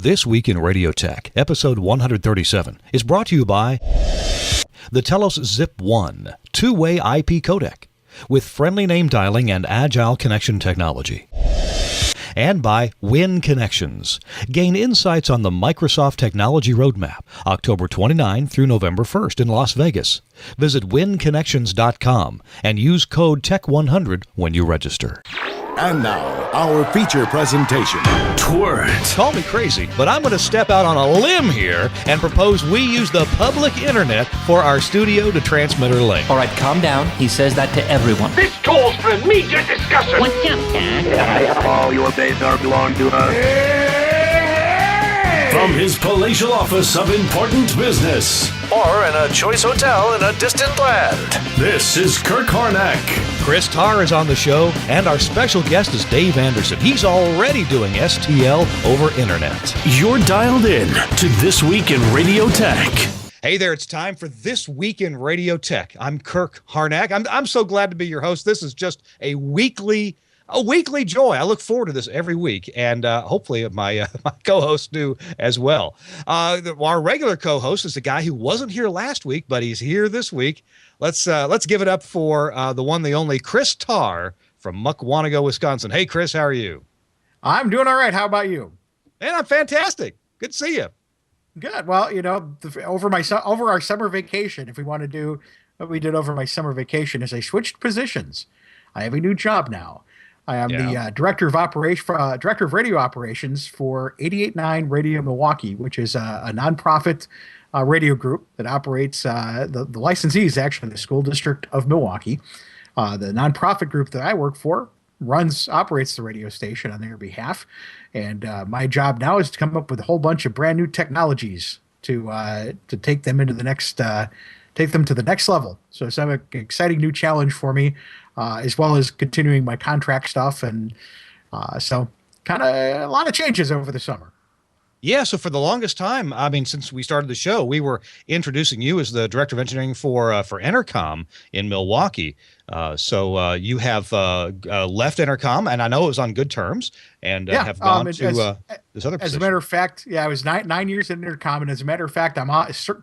This Week in Radio Tech, episode 137, is brought to you by the Telos Zip 1 two-way IP codec with friendly name dialing and agile connection technology. And by Win Connections. Gain insights on the Microsoft Technology Roadmap, October 29 through November 1st in Las Vegas. Visit winconnections.com and use code TECH100 when you register. And now, our feature presentation. Twerk. Call me crazy, but I'm going to step out on a limb here and propose we use the public internet for our studio to transmitter link. All right, calm down. He says that to everyone. This calls for immediate discussion. What's up, Dad? All your days are belong to us. From his palatial office of important business, or in a choice hotel in a distant land, this is Kirk Harnack. Chris Tarr is on the show, and our special guest is Dave Anderson. He's already doing STL over internet. You're dialed in to This Week in Radio Tech. Hey there, it's time for This Week in Radio Tech. I'm Kirk Harnack. I'm so glad to be your host. This is just a weekly joy. I look forward to this every week, and hopefully my co-hosts do as well. Our regular co-host is a guy who wasn't here last week, but he's here this week. Let's give it up for the one, the only, Chris Tarr from Muckwonago, Wisconsin. Hey, Chris, how are you? I'm doing all right. How about you? Man, I'm fantastic. Good to see you. Good. Well, over our summer vacation, if we want to do what we did over my summer vacation, is I switched positions. I have a new job now. I am the director of radio operations for 88.9 Radio Milwaukee, which is a nonprofit radio group that operates. The licensee is actually the school district of Milwaukee. The nonprofit group that I work for operates the radio station on their behalf, and my job now is to come up with a whole bunch of brand new technologies to take them into the next. Take them to the next level. So it's an exciting new challenge for me, as well as continuing my contract stuff. And so kind of a lot of changes over the summer. Yeah, so for the longest time, I mean, since we started the show, we were introducing you as the director of engineering for Entercom in Milwaukee. So you have left Entercom, and I know it was on good terms, and have gone to this other position. As a matter of fact, I was nine years at Entercom, and as a matter of fact, I'm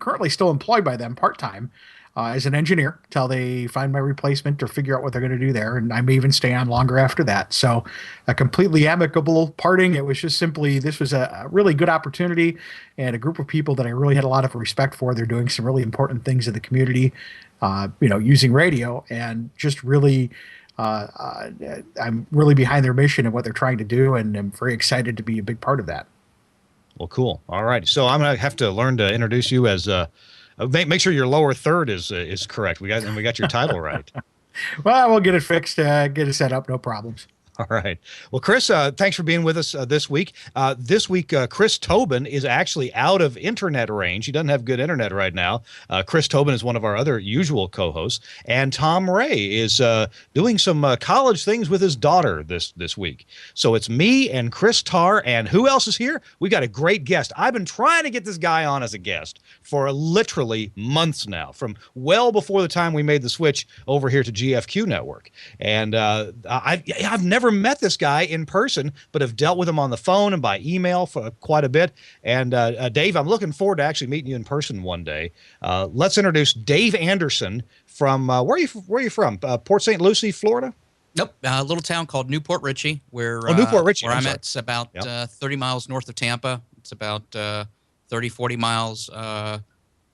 currently still employed by them part-time as an engineer until they find my replacement or figure out what they're going to do there, and I may even stay on longer after that. So a completely amicable parting. It was just simply, this was a really good opportunity and a group of people that I really had a lot of respect for. They're doing some really important things in the community, using radio, and just really, I'm really behind their mission and what they're trying to do, and I'm very excited to be a big part of that. Well, cool. All right. So I'm going to have to learn to introduce you as make sure your lower third is correct. We got your title right. Well, we'll get it fixed, get it set up, no problems. All right. Well, Chris, thanks for being with us this week. This week, Chris Tobin is actually out of internet range. He doesn't have good internet right now. Chris Tobin is one of our other usual co-hosts. And Tom Ray is doing some college things with his daughter this week. So it's me and Chris Tarr. And who else is here? We got a great guest. I've been trying to get this guy on as a guest for literally months now, from well before the time we made the switch over here to GFQ Network. And I've never met this guy in person, but have dealt with him on the phone and by email for quite a bit. And Dave, I'm looking forward to actually meeting you in person one day. Let's introduce Dave Anderson from where are you from? Port St. Lucie, Florida? Nope, a little town called Newport Richey, where Newport Richey, where I'm at. It's about 30 miles north of Tampa. It's about 30, 40 miles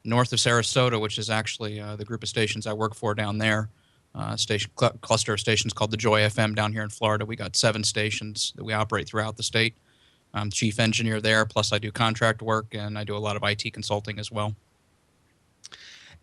north of Sarasota, which is actually the group of stations I work for down there. Cluster of stations called the Joy FM down here in Florida. We got 7 stations that we operate throughout the state. I'm chief engineer there, plus I do contract work, and I do a lot of IT consulting as well.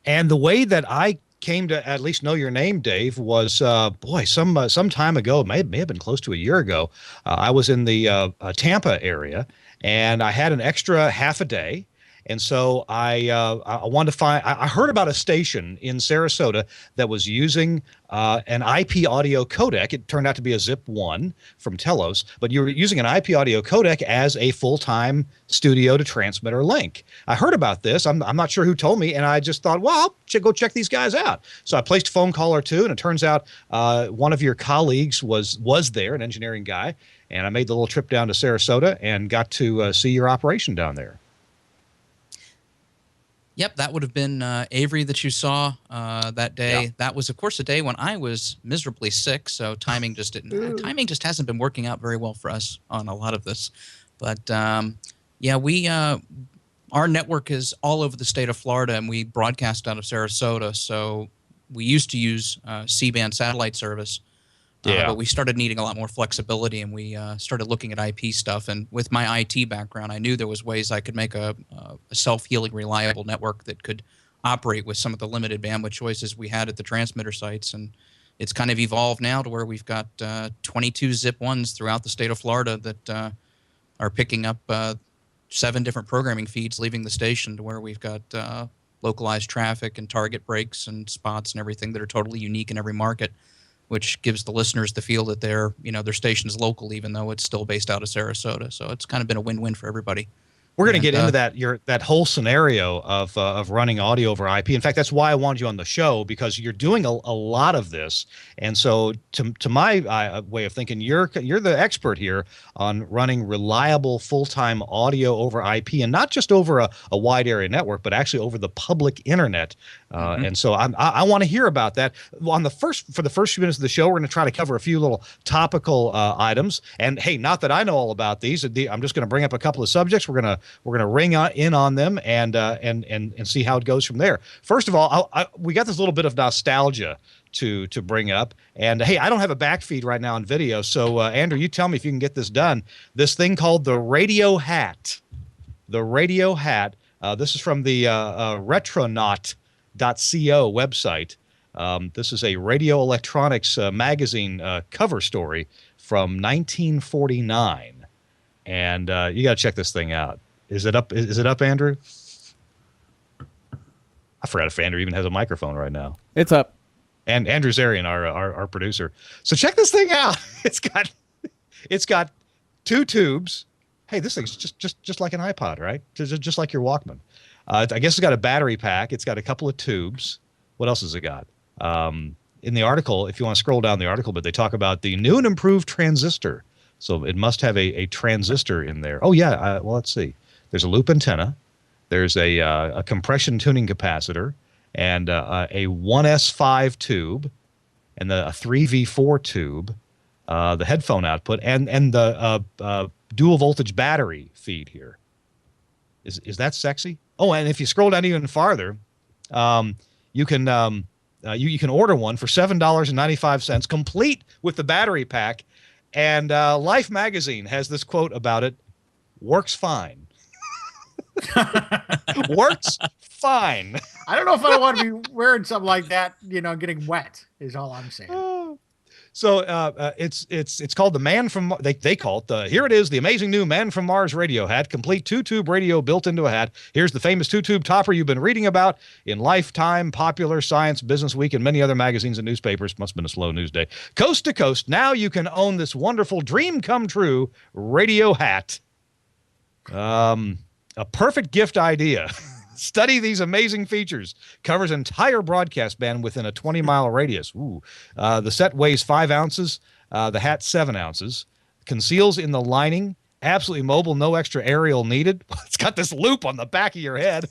And the way that I came to at least know your name, Dave, was some time ago. It may have been close to a year ago. I was in the Tampa area, and I had an extra half a day. And so I wanted to find. I heard about a station in Sarasota that was using an IP audio codec. It turned out to be a Zip 1 from Telos, but you were using an IP audio codec as a full-time studio to transmitter link. I heard about this. I'm not sure who told me, and I just thought, well, I'll go check these guys out. So I placed a phone call or two, and it turns out one of your colleagues was there, an engineering guy, and I made the little trip down to Sarasota and got to see your operation down there. Yep, that would have been Avery that you saw that day. Yeah. That was, of course, a day when I was miserably sick, so timing just hasn't been working out very well for us on a lot of this. But yeah, our network is all over the state of Florida, and we broadcast out of Sarasota. So we used to use C-band satellite service. But we started needing a lot more flexibility, and we started looking at IP stuff. And with my IT background, I knew there was ways I could make a self-healing, reliable network that could operate with some of the limited bandwidth choices we had at the transmitter sites. And it's kind of evolved now to where we've got 22 Zip 1s throughout the state of Florida that are picking up 7 different programming feeds leaving the station, to where we've got localized traffic and target breaks and spots and everything that are totally unique in every market, which gives the listeners the feel that their station is local, even though it's still based out of Sarasota. So it's kind of been a win-win for everybody. We're going to get into that whole scenario of running audio over IP. In fact, that's why I wanted you on the show, because you're doing a lot of this. And so to my way of thinking, you're the expert here on running reliable full-time audio over IP, and not just over a wide area network, but actually over the public internet. And so I want to hear about that. For the first few minutes of the show, we're going to try to cover a few little topical items. And hey, not that I know all about these. I'm just going to bring up a couple of subjects. We're going to ring in on them and see how it goes from there. First of all, we got this little bit of nostalgia to bring up. And hey, I don't have a back feed right now on video. So Andrew, you tell me if you can get this done. This thing called the Radio Hat. The Radio Hat. This is from the Retronaut.co website. This is a radio electronics magazine cover story from 1949. And you got to check this thing out. Is it up? Is it up, Andrew? I forgot if Andrew even has a microphone right now. It's up. And Andrew Zarian, our producer. So check this thing out. It's got 2 tubes. Hey, this thing's just like an iPod, right? Just like your Walkman. I guess it's got a battery pack. It's got a couple of tubes. What else has it got? In the article, if you want to scroll down the article, but they talk about the new and improved transistor. So it must have a transistor in there. Oh, yeah. Well, let's see. There's a loop antenna. There's a compression tuning capacitor, and a 1S5 tube, and a 3V4 tube, the headphone output, and the dual voltage battery feed here. Is that sexy? Oh, and if you scroll down even farther, you can order one for $7.95, complete with the battery pack. And Life magazine has this quote about it: "Works fine." Works fine. I don't know if I want to be wearing something like that, getting wet is all I'm saying. So it's called the Man from Mars. They call it here it is, the amazing new Man from Mars radio hat, complete 2-tube radio built into a hat. Here's the famous 2-tube topper you've been reading about in Lifetime, Popular, Science, Business Week, and many other magazines and newspapers. Must have been a slow news day. Coast to coast, now you can own this wonderful dream come true radio hat. A perfect gift idea. Study these amazing features. Covers entire broadcast band within a 20-mile radius. Ooh. The set weighs 5 ounces. The hat 7 ounces. Conceals in the lining. Absolutely mobile. No extra aerial needed. It's got this loop on the back of your head.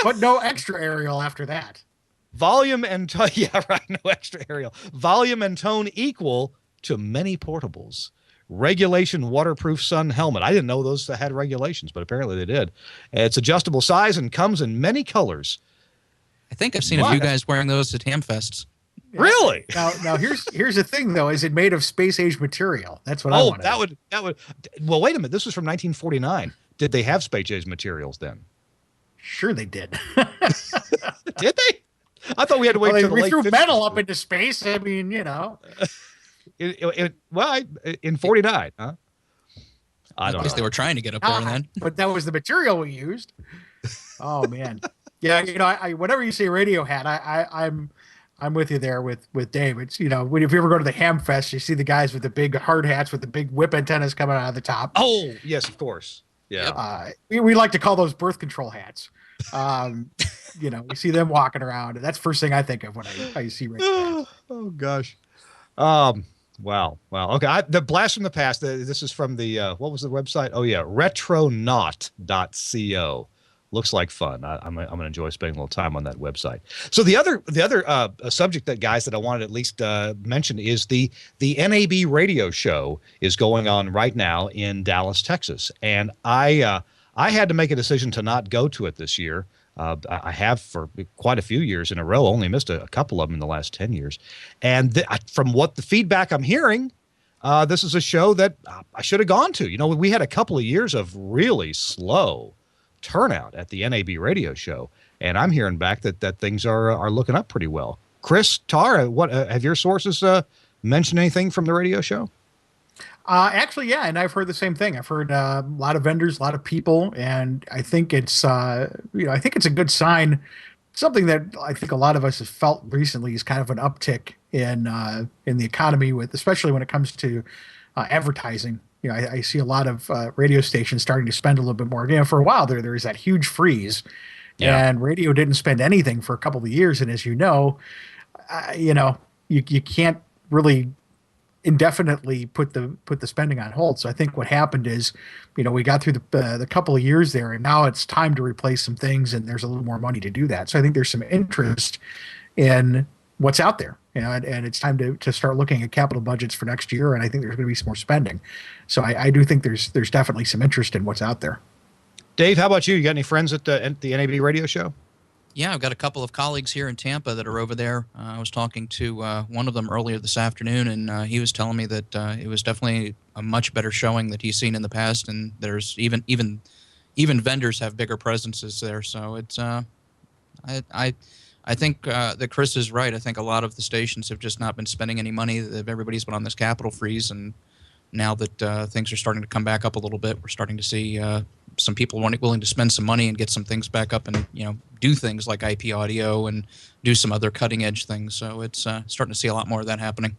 But no extra aerial after that. Volume and tone. Yeah, right. No extra aerial. Volume and tone equal to many portables. Regulation waterproof sun helmet. I didn't know those had regulations, but apparently they did. It's adjustable size and comes in many colors. I think I've seen a few guys wearing those at Hamfests. Really? Now here's the thing though: is it made of space age material? That's what I want. That would. Well, wait a minute. This was from 1949. Did they have space age materials then? Sure, they did. Did they? I thought we had to wait till the late 50s. We threw metal up into space. I mean, in 49, huh? I don't At least know. they were trying to get up there then. But that was the material we used. Oh man, yeah. I whenever you say radio hat, I'm with you there with Dave. It's if you ever go to the Ham Fest, you see the guys with the big hard hats with the big whip antennas coming out of the top. Oh yes, of course. Yeah. We like to call those birth control hats. We see them walking around, and that's the first thing I think of when I see radio hats. Oh gosh. Wow. Okay. The blast from the past. This is from the what was the website? Oh yeah, retronaut.co. Looks like fun. I'm gonna enjoy spending a little time on that website. So the other subject that I wanted to at least mention is the NAB Radio Show is going on right now in Dallas, Texas, and I had to make a decision to not go to it this year. I have for quite a few years in a row, only missed a couple of them in the last 10 years. And from what the feedback I'm hearing, this is a show that I should have gone to. We had a couple of years of really slow turnout at the NAB Radio Show, and I'm hearing back that things are looking up pretty well. Chris, Tarr, what have your sources mentioned anything from the radio show? Actually, yeah, and I've heard the same thing. I've heard a lot of vendors, a lot of people, and I think it's I think it's a good sign. Something that I think a lot of us have felt recently is kind of an uptick in the economy, especially when it comes to advertising. I see a lot of radio stations starting to spend a little bit more. For a while there was that huge freeze, and radio didn't spend anything for a couple of years. And as you can't really indefinitely put the spending on hold. So I think what happened is, we got through the couple of years there, and now it's time to replace some things, and there's a little more money to do that. So I think there's some interest in what's out there, and it's time to start looking at capital budgets for next year. And I think there's going to be some more spending. So I do think there's definitely some interest in what's out there. Dave, how about you? You got any friends at the NAB Radio Show? Yeah, I've got a couple of colleagues here in Tampa that are over there. I was talking to one of them earlier this afternoon, and he was telling me that it was definitely a much better showing that he's seen in the past, and there's even vendors have bigger presences there. So it's I think that Chris is right. I think a lot of the stations have just not been spending any money. Everybody's been on this capital freeze, and now that things are starting to come back up a little bit, we're starting to see some people willing to spend some money and get some things back up, and do things like IP audio and do some other cutting edge things. So it's starting to see a lot more of that happening.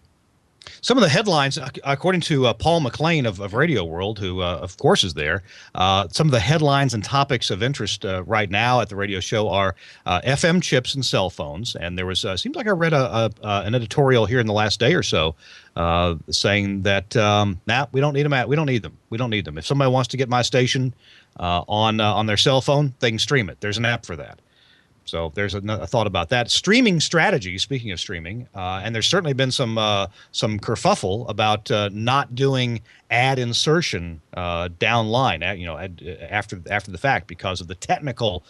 Some of the headlines, according to Paul McLean of Radio World, who of course is there, some of the headlines and topics of interest right now at the radio show are FM chips and cell phones. And there was seems like I read an editorial here in the last day or so saying that we don't need them. We don't need them. We don't need them. If somebody wants to get my station on their cell phone, they can stream it. There's an app for that. So there's a thought about that. Streaming strategy, speaking of streaming, and there's certainly been some kerfuffle about not doing ad insertion downline, after the fact, because of the technical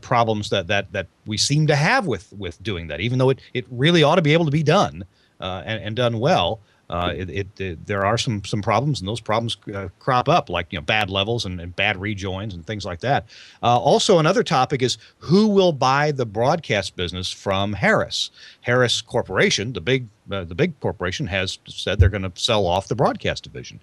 problems that we seem to have with doing that, even though it really ought to be able to be done and done well. There are some problems, and those problems crop up, like bad levels and bad rejoins and things like that. Also, another topic is who will buy the broadcast business from Harris. Harris Corporation, the big corporation, has said they're going to sell off the broadcast division.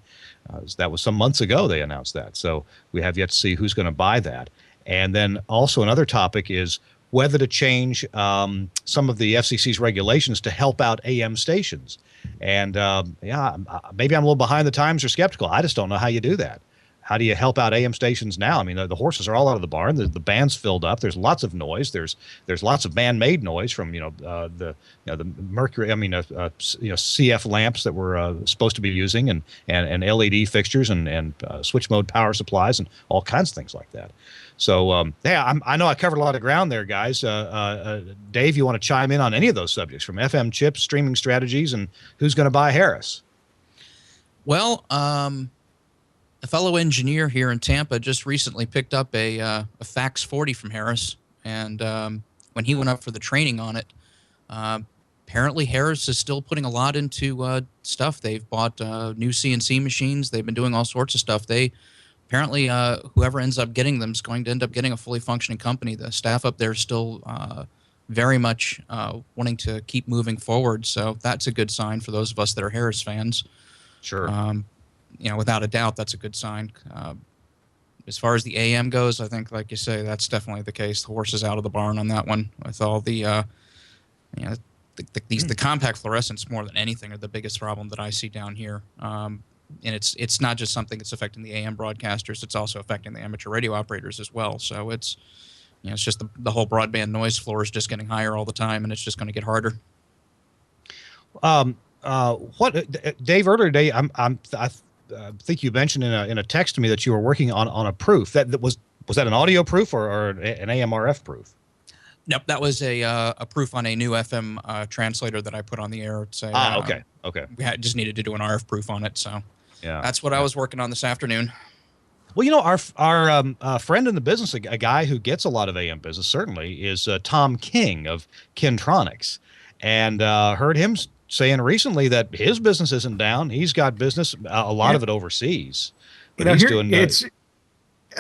That was some months ago they announced that. So we have yet to see who's going to buy that. And then also another topic is whether to change some of the FCC's regulations to help out AM stations. And maybe I'm a little behind the times or skeptical. I just don't know how you do that. How do you help out AM stations now? I mean, the horses are all out of the barn. The band's filled up. There's lots of noise. There's lots of man-made noise from the mercury. CF lamps that we're supposed to be using, and LED fixtures and switch mode power supplies and all kinds of things like that. So I know I covered a lot of ground there, guys. Dave, you want to chime in on any of those subjects, from FM chips, streaming strategies, and who's going to buy Harris? Well, a fellow engineer here in Tampa just recently picked up a Fax 40 from Harris, and when he went up for the training on it, apparently Harris is still putting a lot into stuff. They've bought new CNC machines. They've been doing all sorts of stuff. Apparently, whoever ends up getting them is going to end up getting a fully functioning company. The staff up there is still very much wanting to keep moving forward, so that's a good sign for those of us that are Harris fans. Sure. without a doubt, that's a good sign. As far as the AM goes, I think, like you say, that's definitely the case. The horse is out of the barn on that one. With all the, the compact fluorescents more than anything are the biggest problem that I see down here. And it's not just something that's affecting the AM broadcasters; it's also affecting the amateur radio operators as well. So it's just the whole broadband noise floor is just getting higher all the time, and it's just going to get harder. What Dave, earlier today, I think you mentioned in a text to me that you were working on a proof. That was that an audio proof or an AMRF proof? Nope, that was a proof on a new FM translator that I put on the air. Okay. We just needed to do an RF proof on it, so yeah, that's what I was working on this afternoon. Well, our friend in the business, a guy who gets a lot of AM business, certainly, is Tom King of Kintronics, and heard him saying recently that his business isn't down. He's got business, a lot of it overseas. But he's doing.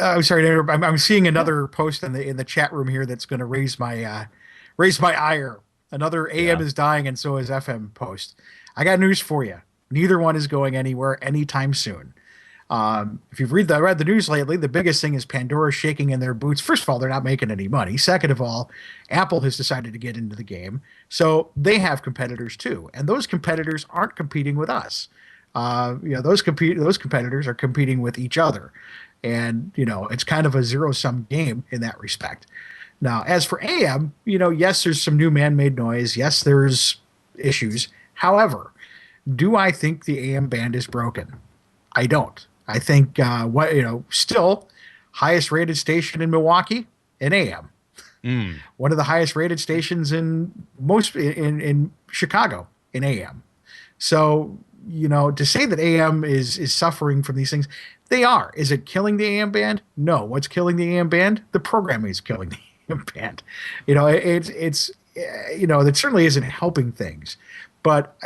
I'm sorry, I'm seeing another post in the chat room here that's going to raise my ire. Another AM is dying, and so is FM post. I got news for you. Neither one is going anywhere anytime soon. If you've read the news lately, the biggest thing is Pandora shaking in their boots. First of all, they're not making any money. Second of all, Apple has decided to get into the game, so they have competitors too, and those competitors aren't competing with us. Those competitors are competing with each other, and it's kind of a zero-sum game in that respect. Now, as for AM, yes, there's some new man-made noise. Yes, there's issues. However, do I think the AM band is broken? I don't. I think still highest rated station in Milwaukee in AM. One of the highest rated stations in Chicago in AM. So, to say that AM is suffering from these things, they are. Is it killing the AM band? No. What's killing the AM band? The programming is killing the AM band. That certainly isn't helping things. But,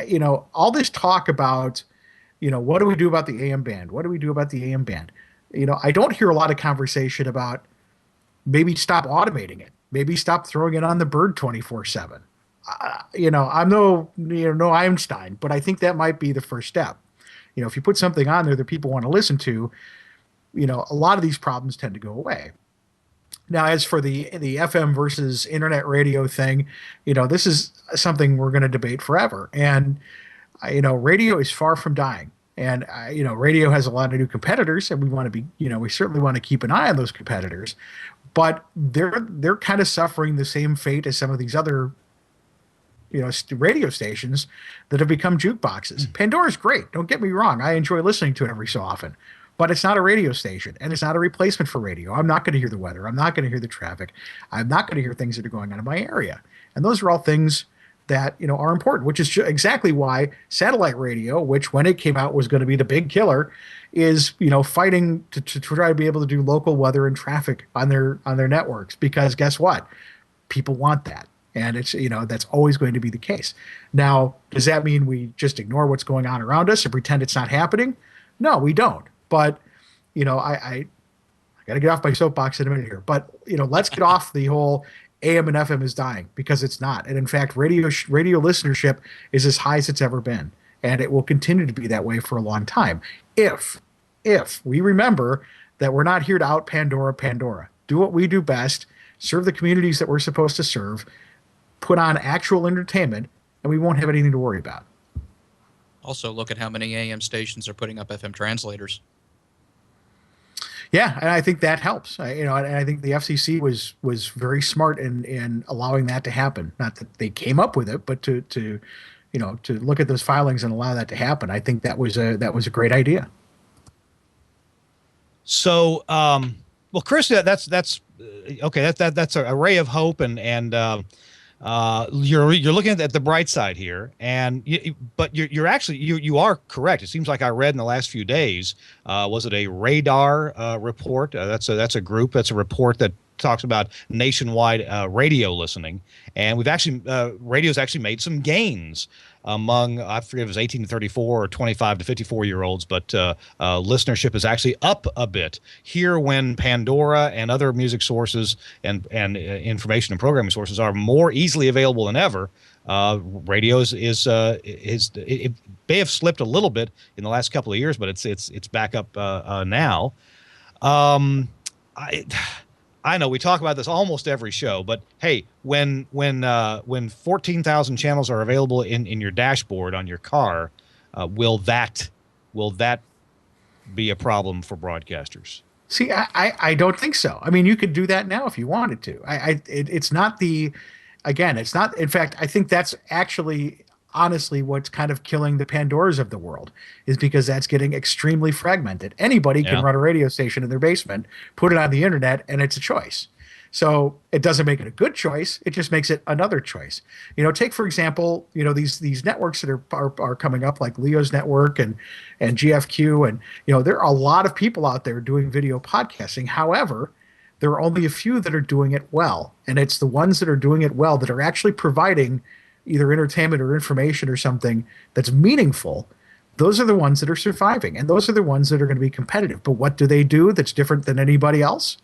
all this talk about, what do we do about the AM band? What do we do about the AM band? I don't hear a lot of conversation about maybe stop automating it. Maybe stop throwing it on the bird 24/7. I'm no Einstein, but I think that might be the first step. If you put something on there that people want to listen to, a lot of these problems tend to go away. Now, as for the FM versus internet radio thing, this is something we're going to debate forever. And, radio is far from dying. And, radio has a lot of new competitors, and we want to be, we certainly want to keep an eye on those competitors. But they're kind of suffering the same fate as some of these other radio stations that have become jukeboxes. Pandora's great. Don't get me wrong. I enjoy listening to it every so often. But it's not a radio station, and it's not a replacement for radio. I'm not going to hear the weather. I'm not going to hear the traffic. I'm not going to hear things that are going on in my area. And those are all things that are important, which is exactly why satellite radio, which when it came out was going to be the big killer, is fighting to try to be able to do local weather and traffic on their networks. Because guess what? People want that. And it's that's always going to be the case. Now, does that mean we just ignore what's going on around us and pretend it's not happening? No, we don't. But I got to get off my soapbox in a minute here. But let's get off the whole AM and FM is dying, because it's not. And in fact, radio listenership is as high as it's ever been, and it will continue to be that way for a long time. If we remember that we're not here to out Pandora, do what we do best, serve the communities that we're supposed to serve, put on actual entertainment, and we won't have anything to worry about. Also, look at how many AM stations are putting up FM translators. Yeah, and I think that helps. And I think the FCC was very smart in allowing that to happen. Not that they came up with it, but to look at those filings and allow that to happen. I think that was a great idea. So, well, Chris, that's okay. That's a ray of hope, and you're looking at the bright side here, but you're actually you are correct. It seems like I read in the last few days, was it a radar report? That's a group. That's a report that talks about nationwide radio listening, and we've actually radio's actually made some gains among, I forget if it was 18 to 34 or 25 to 54 year olds, but listenership is actually up a bit here when Pandora and other music sources and information and programming sources are more easily available than ever. radio it may have slipped a little bit in the last couple of years, but it's back up now. I know we talk about this almost every show, but hey, when 14,000 channels are available in your dashboard on your car, will that be a problem for broadcasters? See, I don't think so. I mean, you could do that now if you wanted to. It's not it's not. In fact, I think that's actually honestly what's kind of killing the Pandoras of the world, is because that's getting extremely fragmented. Anybody can run a radio station in their basement, put it on the internet, and it's a choice. So it doesn't make it a good choice. It just makes it another choice. Take, for example, these networks that are coming up, like Leo's network and GFQ. And, there are a lot of people out there doing video podcasting. However, there are only a few that are doing it well. And it's the ones that are doing it well that are actually providing either entertainment or information or something that's meaningful. Those are the ones that are surviving. And those are the ones that are going to be competitive. But what do they do that's different than anybody else?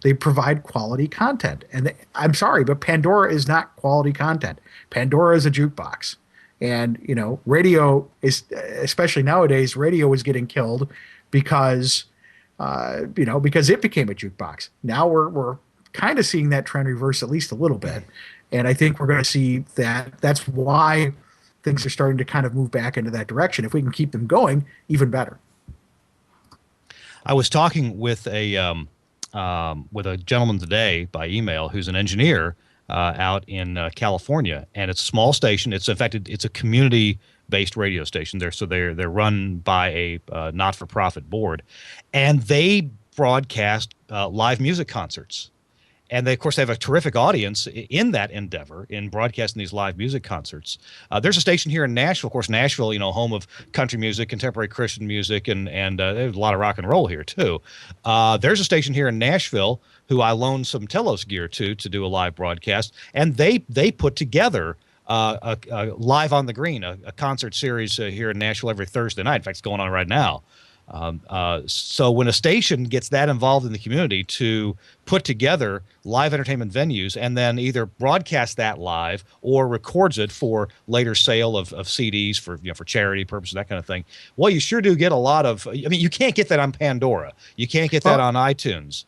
They provide quality content. And I'm sorry, but Pandora is not quality content. Pandora is a jukebox. And, radio is, especially nowadays, radio is getting killed because it became a jukebox. Now we're kind of seeing that trend reverse at least a little bit. And I think we're going to see that. That's why things are starting to kind of move back into that direction. If we can keep them going, even better. I was talking with a gentleman today by email who's an engineer out in California, and it's a small station. It's a community-based radio station. They're run by a not-for-profit board, and they broadcast live music concerts. And they, of course, have a terrific audience in that endeavor in broadcasting these live music concerts. There's a station here in Nashville, of course, Nashville, home of country music, contemporary Christian music, and there's a lot of rock and roll here too. There's a station here in Nashville who I loaned some Telos gear to do a live broadcast, and they put together a Live on the Green, a concert series here in Nashville every Thursday night. In fact, it's going on right now. So when a station gets that involved in the community to put together live entertainment venues and then either broadcast that live or records it for later sale of CDs for charity purposes, that kind of thing, well, you sure do get a lot of. You can't get that on Pandora. You can't get that on iTunes.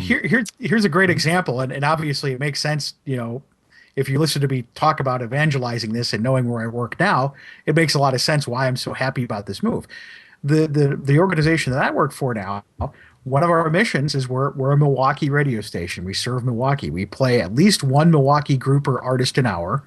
Here's a great example, and obviously it makes sense. If you listen to me talk about evangelizing this and knowing where I work now, it makes a lot of sense why I'm so happy about this move. The organization that I work for now, one of our missions is we're a Milwaukee radio station. We serve Milwaukee. We play at least one Milwaukee group or artist an hour.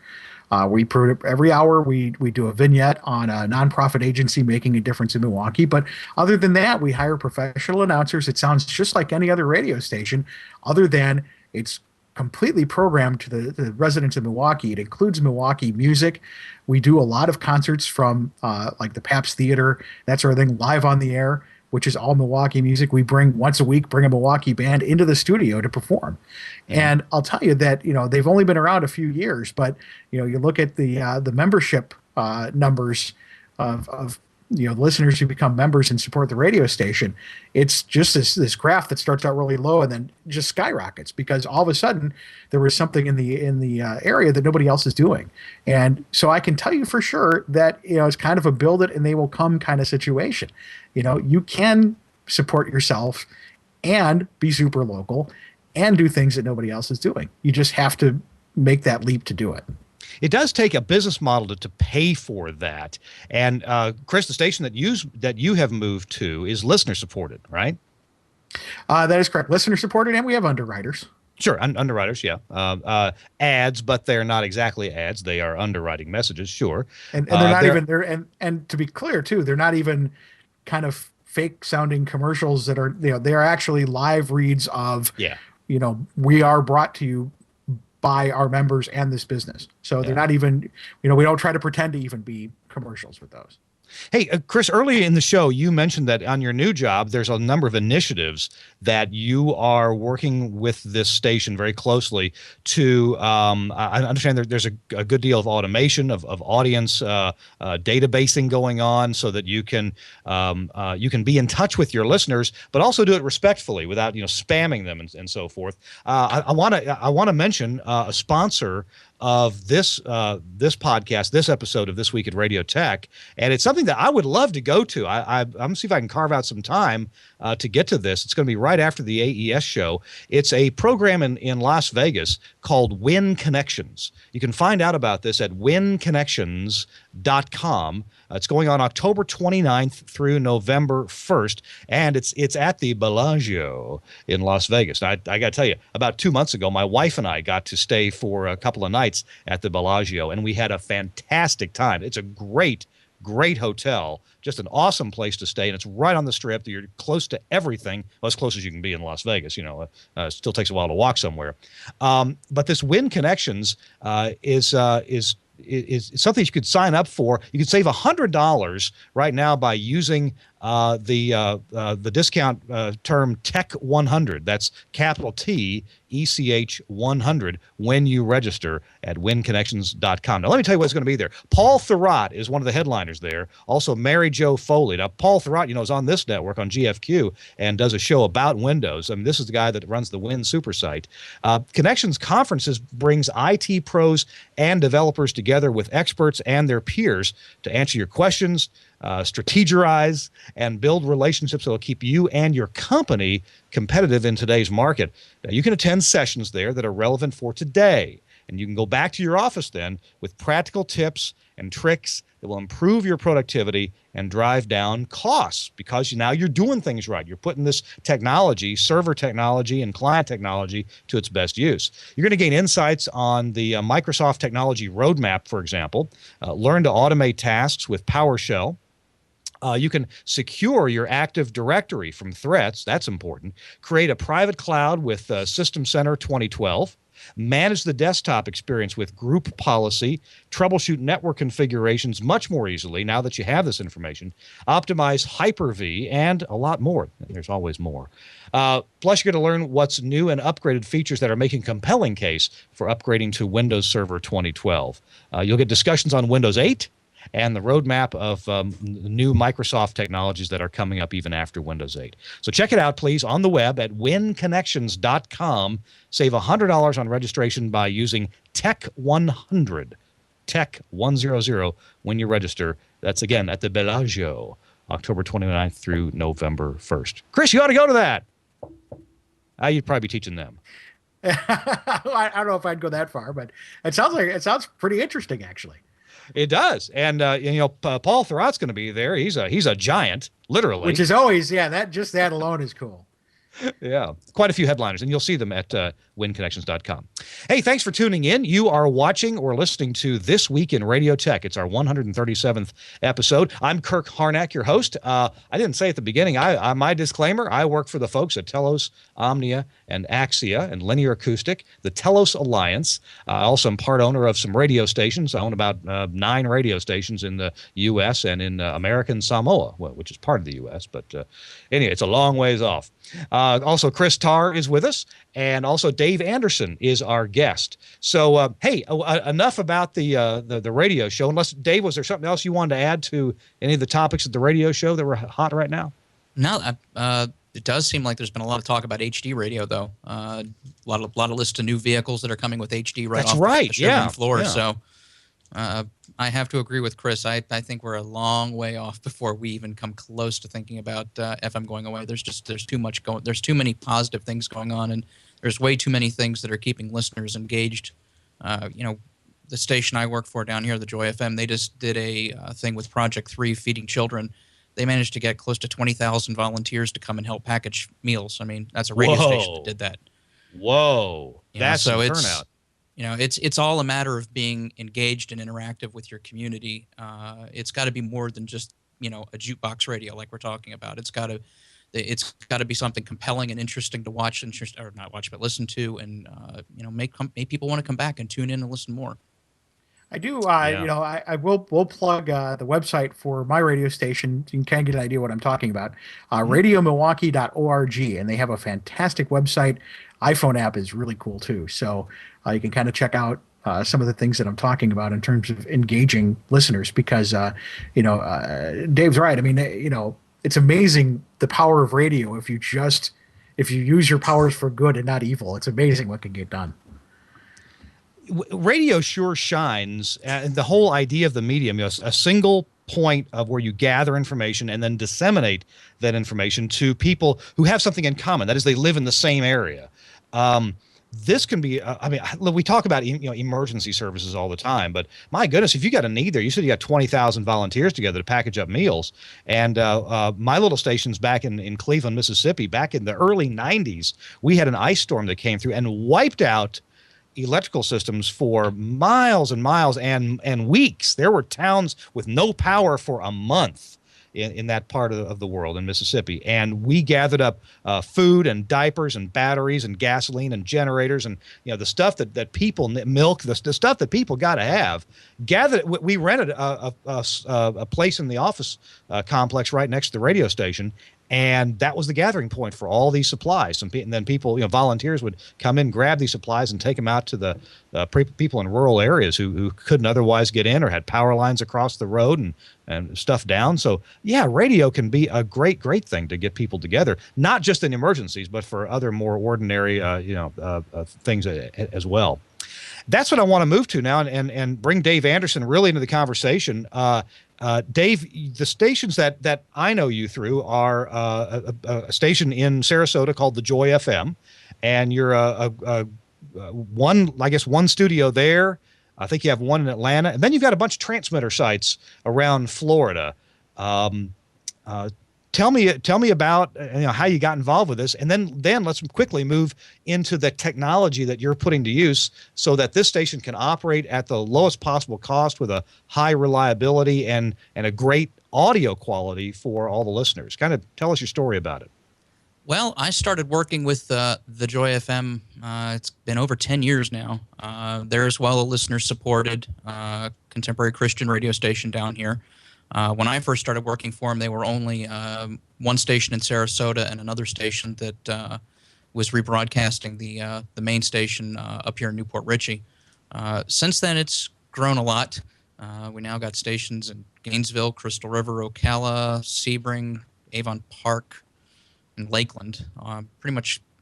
Every hour we do a vignette on a nonprofit agency making a difference in Milwaukee. But other than that, we hire professional announcers. It sounds just like any other radio station, other than it's completely programmed to the residents of Milwaukee. It includes Milwaukee music. We do a lot of concerts from like the Pabst Theater, that sort of thing, live on the air, which is all Milwaukee music. We once a week bring a Milwaukee band into the studio to perform. And I'll tell you that, they've only been around a few years, but you look at the membership numbers of listeners who become members and support the radio station. It's just this graph that starts out really low and then just skyrockets because all of a sudden there was something in the area that nobody else is doing. And so I can tell you for sure that it's kind of a build it and they will come kind of situation. You can support yourself and be super local and do things that nobody else is doing. You just have to make that leap to do it. It does take a business model to pay for that. And Chris, the station that you have moved to is listener supported, right? That is correct. Listener supported, and we have underwriters. Sure, underwriters, yeah. Ads, but they're not exactly ads. They are underwriting messages, sure. And they're not even there. And to be clear too, they're not even kind of fake sounding commercials that are they are actually live reads of we are brought to you by our members and this business. So they're not even, we don't try to pretend to even be commercials with those. Hey, Chris, earlier in the show, you mentioned that on your new job, there's a number of initiatives that you are working with this station very closely to, I understand there's a good deal of automation of audience databasing going on so that you can be in touch with your listeners, but also do it respectfully without, spamming them and so forth. I want to mention a sponsor of this this podcast, this episode of This Week in Radio Tech, and it's something that I would love to go to. I'm going to see if I can carve out some time to get to this. It's going to be right after the AES show. It's a program in Las Vegas called Win Connections. You can find out about this at winconnections.com. It's going on October 29th through November 1st, and it's at the Bellagio in Las Vegas. Now, I got to tell you, about 2 months ago, my wife and I got to stay for a couple of nights at the Bellagio, and we had a fantastic time. It's a great hotel, just an awesome place to stay, and it's right on the Strip. You're close to everything, well, as close as you can be in Las Vegas. It still takes a while to walk somewhere. But this Win Connections is something you could sign up for. You could save $100 right now by using the discount term Tech 100. That's capital T ECH 100 when you register at winconnections.com. Now let me tell you what's going to be there. Paul Thurrott is one of the headliners there. Also Mary Jo Foley. Now Paul Thurrott, is on this network on GFQ and does a show about Windows. I mean, this is the guy that runs the Win Super site. Connections Conferences brings IT pros and developers together with experts and their peers to answer your questions, strategize, and build relationships that will keep you and your company competitive in today's market. Now, you can attend sessions there that are relevant for today, and you can go back to your office then with practical tips and tricks that will improve your productivity and drive down costs, because now you're doing things right. You're putting this technology, server technology and client technology, to its best use. You're going to gain insights on the Microsoft technology roadmap, for example. Learn to automate tasks with PowerShell. You can secure your Active Directory from threats. That's important. Create a private cloud with System Center 2012. Manage the desktop experience with group policy. Troubleshoot network configurations much more easily now that you have this information. Optimize Hyper-V, and a lot more. There's always more. Plus, you're going to learn what's new and upgraded features that are making compelling case for upgrading to Windows Server 2012. You'll get discussions on Windows 8 and the roadmap of new Microsoft technologies that are coming up even after Windows 8. So check it out, please, on the web at winconnections.com. Save $100 on registration by using Tech 100, Tech 100, when you register. That's, again, at the Bellagio, October 29th through November 1st. Chris, you ought to go to that. You'd probably be teaching them. I don't know if I'd go that far, but it sounds pretty interesting, actually. It does, and Paul Thurrott's going to be there. He's a giant, literally. Which is always, that alone is cool. Yeah, quite a few headliners, and you'll see them at winconnections.com. Hey, thanks for tuning in. You are watching or listening to This Week in Radio Tech. It's our 137th episode. I'm Kirk Harnack, your host. I didn't say at the beginning, my disclaimer, I work for the folks at Telos, Omnia, and Axia, and Linear Acoustic, the Telos Alliance. I also am part owner of some radio stations. I own about 9 radio stations in the U.S. and in American Samoa, which is part of the U.S., but anyway, it's a long ways off. Also, Chris Tarr is with us, and also Dave Anderson is our guest. So, hey, enough about the radio show. Unless, Dave, was there something else you wanted to add to any of the topics at the radio show that were hot right now? No, it does seem like there's been a lot of talk about HD radio, though. A lot of lists of new vehicles that are coming with HD right off the showroom floor. Yeah. So I have to agree with Chris. I think we're a long way off before we even come close to thinking about FM going away. There's too much going. There's too many positive things going on, and there's way too many things that are keeping listeners engaged. The station I work for down here, the Joy FM, they just did a thing with Project 3, feeding children. They managed to get close to 20,000 volunteers to come and help package meals. I mean, that's a radio station that did that. Whoa, that's a turnout. It's all a matter of being engaged and interactive with your community. It's got to be more than just a jukebox radio like we're talking about. It's got to be something compelling and interesting to watch, or not watch, but listen to, and make people want to come back and tune in and listen more. I do. We'll plug the website for my radio station. You can kind of get an idea what I'm talking about. RadioMilwaukee.org, and they have a fantastic website. iPhone app is really cool too. So you can kind of check out some of the things that I'm talking about in terms of engaging listeners, because Dave's right. I mean, it's amazing the power of radio if you use your powers for good and not evil. It's amazing what can get done. radio sure shines, and the whole idea of the medium, a single point of where you gather information and then disseminate that information to people who have something in common. That is, they live in the same area. This can be, we talk about emergency services all the time, but my goodness, if you got a need there, you said you got 20,000 volunteers together to package up meals. And my little stations back in Cleveland, Mississippi, back in the early 90s, we had an ice storm that came through and wiped out electrical systems for miles and miles and weeks. There were towns with no power for a month in that part of the world in Mississippi. And we gathered up food and diapers and batteries and gasoline and generators and the stuff that people milk, the stuff that people got to have. Gathered. We rented a place in the office complex right next to the radio station. And that was the gathering point for all these supplies. And then people, volunteers would come in, grab these supplies, and take them out to the people in rural areas who couldn't otherwise get in or had power lines across the road and stuff down. So, yeah, radio can be a great thing to get people together, not just in emergencies, but for other more ordinary, things as well. That's what I want to move to now and bring Dave Anderson really into the conversation. Dave, the stations that I know you through are a station in Sarasota called the Joy FM, and you're one studio there. I think you have one in Atlanta, and then you've got a bunch of transmitter sites around Florida. Tell me about how you got involved with this, and then let's quickly move into the technology that you're putting to use so that this station can operate at the lowest possible cost with a high reliability and a great audio quality for all the listeners. Kind of tell us your story about it. Well, I started working with the Joy FM. It's been over 10 years now. They're as well a listener-supported contemporary Christian radio station down here. When I first started working for them, they were only one station in Sarasota and another station that was rebroadcasting the main station up here in Newport Richey. Since then, it's grown a lot. We now got stations in Gainesville, Crystal River, Ocala, Sebring, Avon Park, and Lakeland.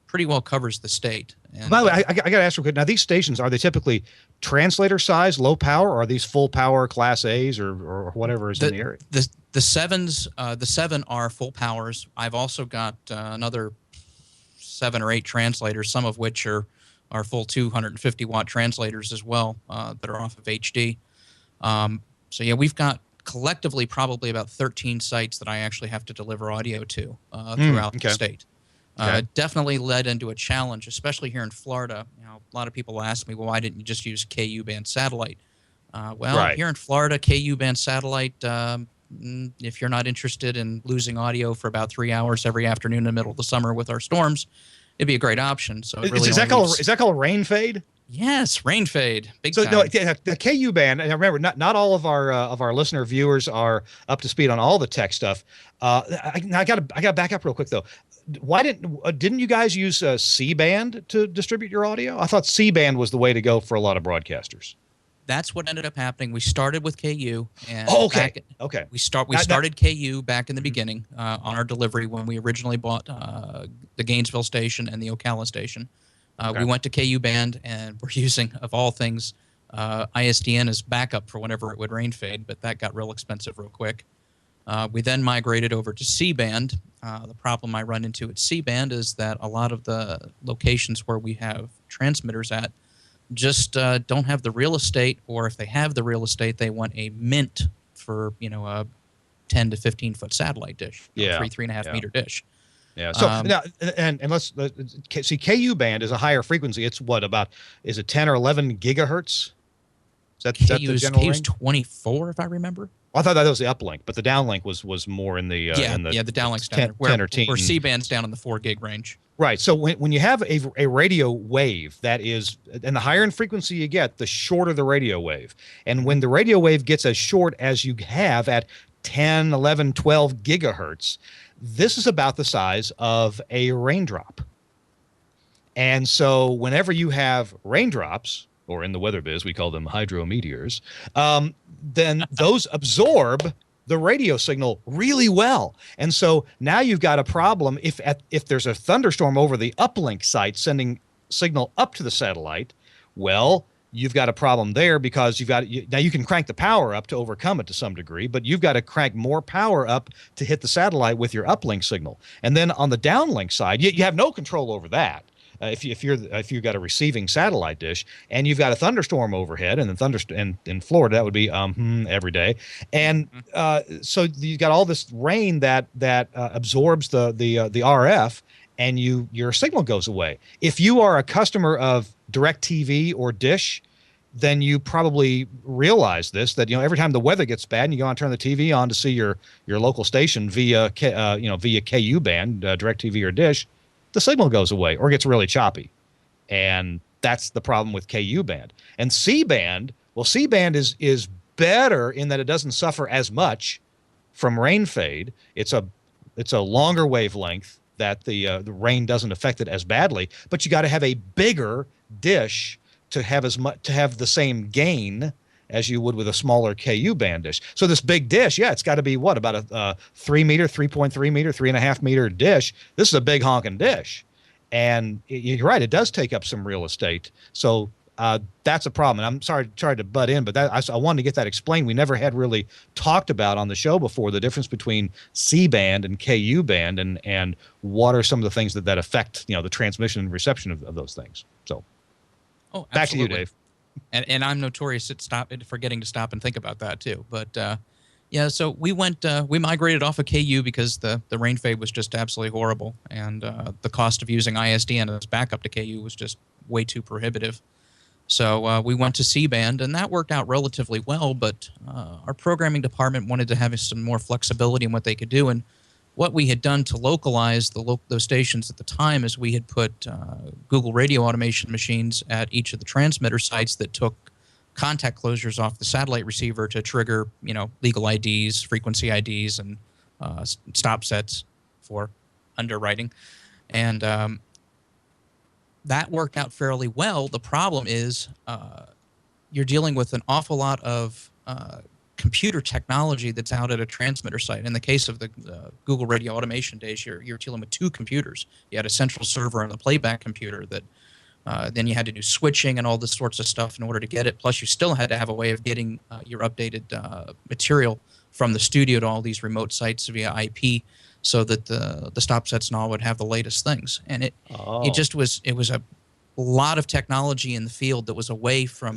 Pretty well covers the state. And, by the way, I got to ask real quick. Now, these stations, are they typically translator size, low power, or are these full power Class A's or whatever is in the area? The seven are full powers. I've also got another 7 or 8 translators, some of which are full 250 watt translators as well that are off of HD. So yeah, we've got collectively probably about 13 sites that I actually have to deliver audio to throughout the state. Definitely led into a challenge, especially here in Florida. A lot of people ask me, well, why didn't you just use KU band satellite? Here in Florida, KU band satellite, if you're not interested in losing audio for about 3 hours every afternoon in the middle of the summer with our storms, it'd be a great option. So it really is that called rain fade? Yes, rain fade. Big time. No, the KU band, and remember, not all of our listener viewers are up to speed on all the tech stuff. I got to back up real quick though. Why didn't you guys use C band to distribute your audio? I thought C band was the way to go for a lot of broadcasters. That's what ended up happening. We started with KU. And We started KU back in the beginning on our delivery when we originally bought the Gainesville station and the Ocala station. We went to KU band and we're using, of all things, ISDN as backup for whenever it would rain fade, but that got real expensive real quick. We then migrated over to C band. The problem I run into at C band is that a lot of the locations where we have transmitters at just don't have the real estate, or if they have the real estate, they want a mint for a 10 to 15 foot satellite dish, 3.5 meter dish. Yeah. So now, and let's see. KU band is a higher frequency. It's is it 10 or 11 gigahertz? Is that the general range? KU's 24, if I remember. I thought that was the uplink, but the downlink was more in the the downlink's down 10 or 10. Where C band's down in the 4 gig range. Right. So when you have a radio wave that is, and the higher in frequency you get, the shorter the radio wave. And when the radio wave gets as short as you have at 10, 11, 12 gigahertz, this is about the size of a raindrop. And so whenever you have raindrops, or in the weather biz, we call them hydrometeors, then those absorb the radio signal really well. And so now you've got a problem if there's a thunderstorm over the uplink site sending signal up to the satellite, well, you've got a problem there because now you can crank the power up to overcome it to some degree, but you've got to crank more power up to hit the satellite with your uplink signal. And then on the downlink side, you have no control over that. If you've got a receiving satellite dish and you've got a thunderstorm overhead, and in Florida that would be every day, and so you've got all this rain that absorbs the RF, and your signal goes away. If you are a customer of DirecTV or Dish, then you probably realize this, that every time the weather gets bad and you go and turn the TV on to see your local station via KU band, DirecTV or Dish, the signal goes away or gets really choppy. And that's the problem with KU band. And C band, well, C band is better in that it doesn't suffer as much from rain fade. It's a longer wavelength that the rain doesn't affect it as badly, but you got to have a bigger dish to have the same gain as you would with a smaller KU band dish. So this big dish, it's got to be about a 3 meter, 3.3 meter, 3.5 meter dish. This is a big honking dish, and you're right, it does take up some real estate. So that's a problem. And I'm sorry to butt in, but I wanted to get that explained. We never had really talked about on the show before the difference between C band and KU band, and what are some of the things that affect the transmission and reception of those things. So, back to you, Dave. And I'm notorious at forgetting to stop and think about that too. But so we migrated off of KU because the rain fade was just absolutely horrible, and the cost of using ISDN as backup to KU was just way too prohibitive. So we went to C-band, and that worked out relatively well, but our programming department wanted to have some more flexibility in what they could do. And what we had done to localize those stations at the time is we had put Google radio automation machines at each of the transmitter sites that took contact closures off the satellite receiver to trigger, legal IDs, frequency IDs, and stop sets for underwriting. And that worked out fairly well. The problem is you're dealing with an awful lot of computer technology that's out at a transmitter site. In the case of the Google Radio Automation days, you're dealing with two computers. You had a central server and a playback computer that then you had to do switching and all this sorts of stuff in order to get it. Plus, you still had to have a way of getting your updated material from the studio to all these remote sites via IP, so that the stop sets and all would have the latest things. And it was a lot of technology in the field that was away from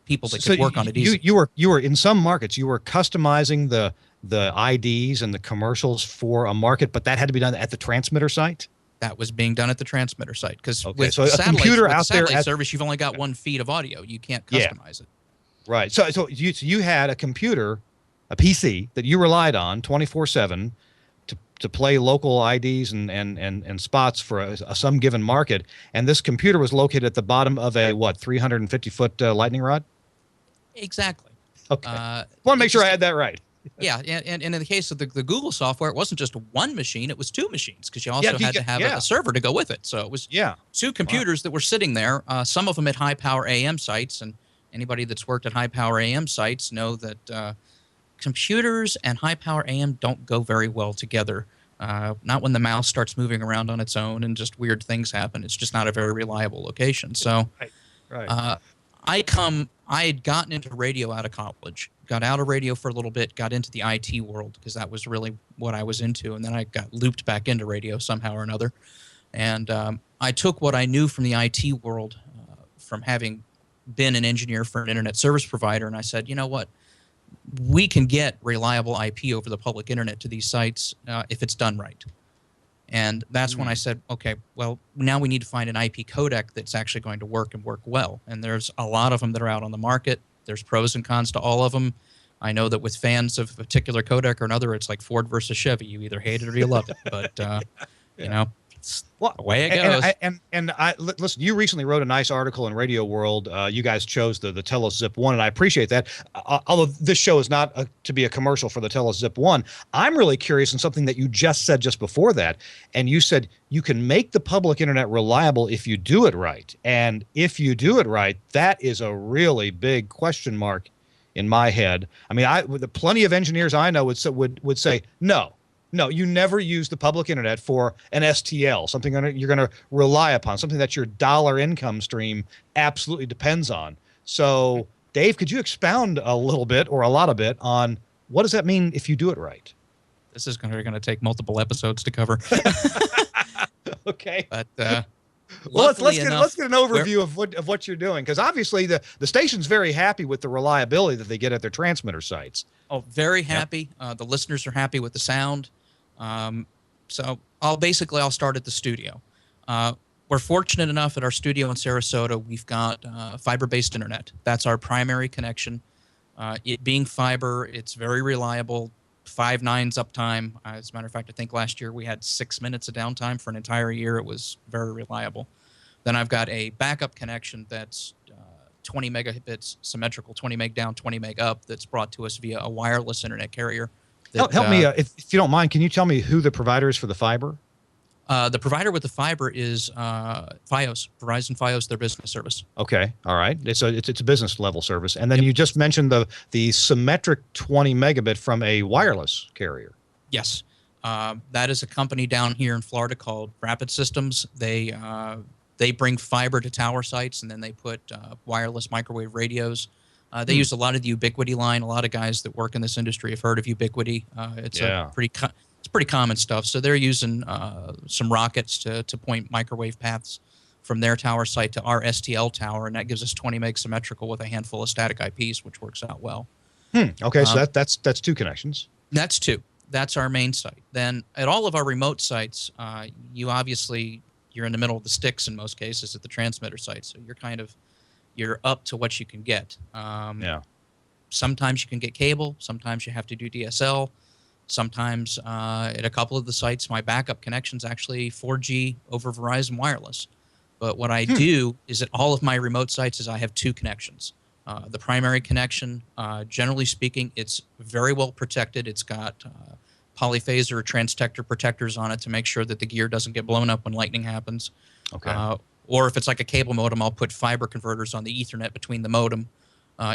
people that could work on it easily. You were in some markets, you were customizing the IDs and the commercials for a market, but that had to be done at the transmitter site? That was being done at the transmitter site, because with so a computer out there satellite service, you've only got 1 feed of audio. You can't customize it. Right. So you had a computer, a PC that you relied on 24/7 to play local IDs and spots for some given market, and this computer was located at the bottom of a 350-foot lightning rod? Exactly. Okay. Want to make sure I had that right. Yeah, and in the case of the Google software, it wasn't just one machine; it was two machines, because you also had to have a server to go with it. So it was two computers that were sitting there. Some of them at high power AM sites, and anybody that's worked at high power AM sites know that computers and high power AM don't go very well together. Not when the mouse starts moving around on its own and just weird things happen. It's just not a very reliable location. So, right. I had gotten into radio out of college, got out of radio for a little bit, got into the IT world because that was really what I was into, and then I got looped back into radio somehow or another. And I took what I knew from the IT world, from having been an engineer for an internet service provider, and I said, you know what? We can get reliable IP over the public internet to these sites if it's done right. And that's when I said, okay, well, now we need to find an IP codec that's actually going to work and work well. And there's a lot of them that are out on the market. There's pros and cons to all of them. I know that with fans of a particular codec or another, it's like Ford versus Chevy. You either hate it or you love it. But, it's the way it goes. And listen, you recently wrote a nice article in Radio World. You guys chose the Telus Zip 1, and I appreciate that. Although this show is not to be a commercial for the Telus Zip 1, I'm really curious in something that you just said just before that. And you said you can make the public internet reliable if you do it right. And if you do it right, that is a really big question mark in my head. I mean, plenty of engineers I know would say no. No, you never use the public internet for an STL, something you're going to rely upon, something that your dollar income stream absolutely depends on. So, Dave, could you expound a little bit or a lot of bit on what does that mean if you do it right? This is going to take multiple episodes to cover. Okay. But well, let's get an overview of what you're doing, because obviously the station's very happy with the reliability that they get at their transmitter sites. Oh, very happy. The listeners are happy with the sound. So I'll start at the studio. We're fortunate enough at our studio in Sarasota, we've got fiber-based internet. That's our primary connection. It being fiber, it's very reliable. 5 nines uptime. As a matter of fact, I think last year we had 6 minutes of downtime for an entire year. It was very reliable. Then I've got a backup connection that's 20 megabits symmetrical, 20 meg down, 20 meg up, that's brought to us via a wireless internet carrier. Help me, if you don't mind, can you tell me who the provider is for the fiber? The provider with the fiber is Fios, Verizon Fios, their business service. Okay, all right. It's a business level service, and then you just mentioned the symmetric 20 megabit from a wireless carrier. Yes, that is a company down here in Florida called Rapid Systems. They bring fiber to tower sites, and then they put wireless microwave radios. They use a lot of the Ubiquity line. A lot of guys that work in this industry have heard of Ubiquity. It's pretty common stuff. So they're using some rockets to point microwave paths from their tower site to our STL tower, and that gives us 20 meg symmetrical with a handful of static IPs, which works out well. Okay, so that's 2 connections. That's 2. That's our main site. Then at all of our remote sites, you're in the middle of the sticks in most cases at the transmitter site, so you're up to what you can get. Sometimes you can get cable. Sometimes you have to do DSL. Sometimes at a couple of the sites, my backup connection's actually 4G over Verizon Wireless. But what I do is at all of my remote sites is I have 2 connections. The primary connection, generally speaking, it's very well protected. It's got polyphasor transtector protectors on it to make sure that the gear doesn't get blown up when lightning happens. Okay. Or if it's like a cable modem, I'll put fiber converters on the Ethernet between the modem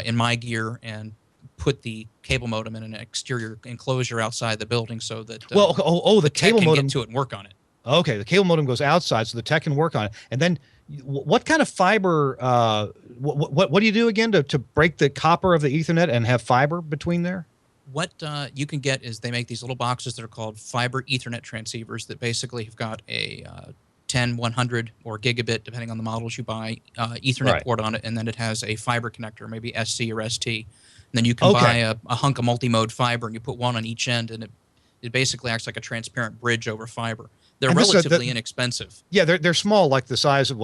in my gear and put the cable modem in an exterior enclosure outside the building so that the cable tech can modem get to it and work on it. Okay, the cable modem goes outside so the tech can work on it. And then what kind of fiber, what do you do again to break the copper of the Ethernet and have fiber between there? What you can get is they make these little boxes that are called fiber Ethernet transceivers that basically have got a 10, 100, or gigabit, depending on the models you buy, Ethernet port on it, and then it has a fiber connector, maybe SC or ST. And then you can buy a hunk of multi-mode fiber, and you put one on each end, and it basically acts like a transparent bridge over fiber. They're relatively inexpensive. Yeah, they're small, like the size of,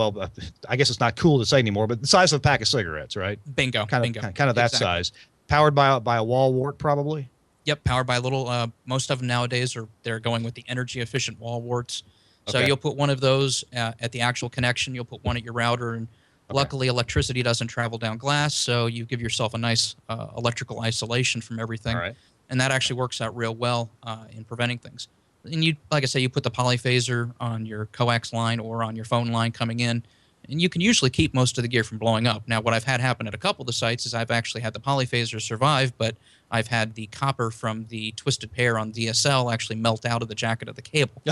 I guess it's not cool to say anymore, but the size of a pack of cigarettes, right? Bingo. Kind of that size. Powered by a wall wart, probably? Yep, powered by a little, most of them nowadays they're going with the energy-efficient wall warts. So you'll put one of those at the actual connection. You'll put one at your router, and luckily electricity doesn't travel down glass, so you give yourself a nice electrical isolation from everything. All right. And that actually works out real well in preventing things. And you, like I say, you put the polyphasor on your coax line or on your phone line coming in, and you can usually keep most of the gear from blowing up. Now, what I've had happen at a couple of the sites is I've actually had the polyphasor survive, but I've had the copper from the twisted pair on DSL actually melt out of the jacket of the cable.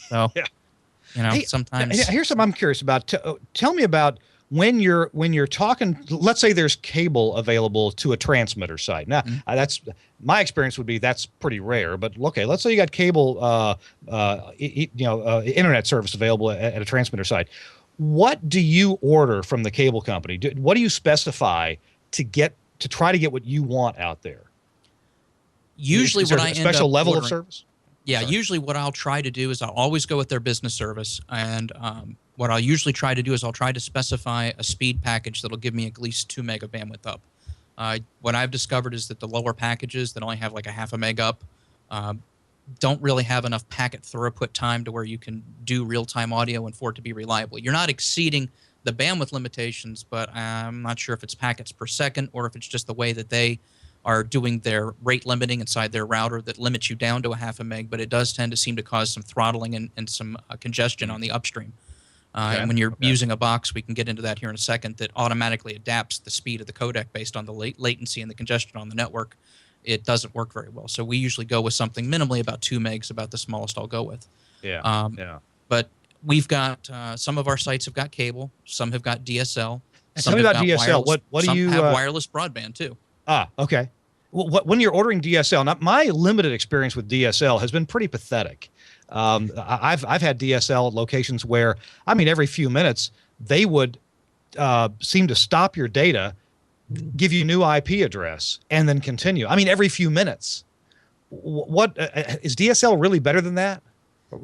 So, sometimes. Here's something I'm curious about. Tell me about when you're talking. Let's say there's cable available to a transmitter site. Now, that's my experience would be that's pretty rare. But okay, let's say you got cable, internet service available at a transmitter site. What do you order from the cable company? What do you specify to try to get what you want out there? Usually, is there a special level of service? Yeah, usually what I'll try to do is I'll always go with their business service, and what I'll usually try to do is I'll try to specify a speed package that'll give me at least 2 meg of bandwidth up. What I've discovered is that the lower packages that only have like a half a meg up don't really have enough packet throughput time to where you can do real-time audio and for it to be reliable. You're not exceeding the bandwidth limitations, but I'm not sure if it's packets per second or if it's just the way that they are doing their rate limiting inside their router that limits you down to a half a meg, but it does tend to seem to cause some throttling and some congestion on the upstream. And when you're using a box, we can get into that here in a second, that automatically adapts the speed of the codec based on the latency and the congestion on the network. It doesn't work very well. So we usually go with something minimally about 2 megs, about the smallest I'll go with. Yeah. But we've got some of our sites have got cable, some have got DSL. Tell me about DSL. What do some you have wireless broadband too? Okay. Well, when you're ordering DSL, now my limited experience with DSL has been pretty pathetic. I've had DSL locations where, I mean, every few minutes they would seem to stop your data, give you a new IP address, and then continue. I mean, every few minutes. What is DSL really better than that?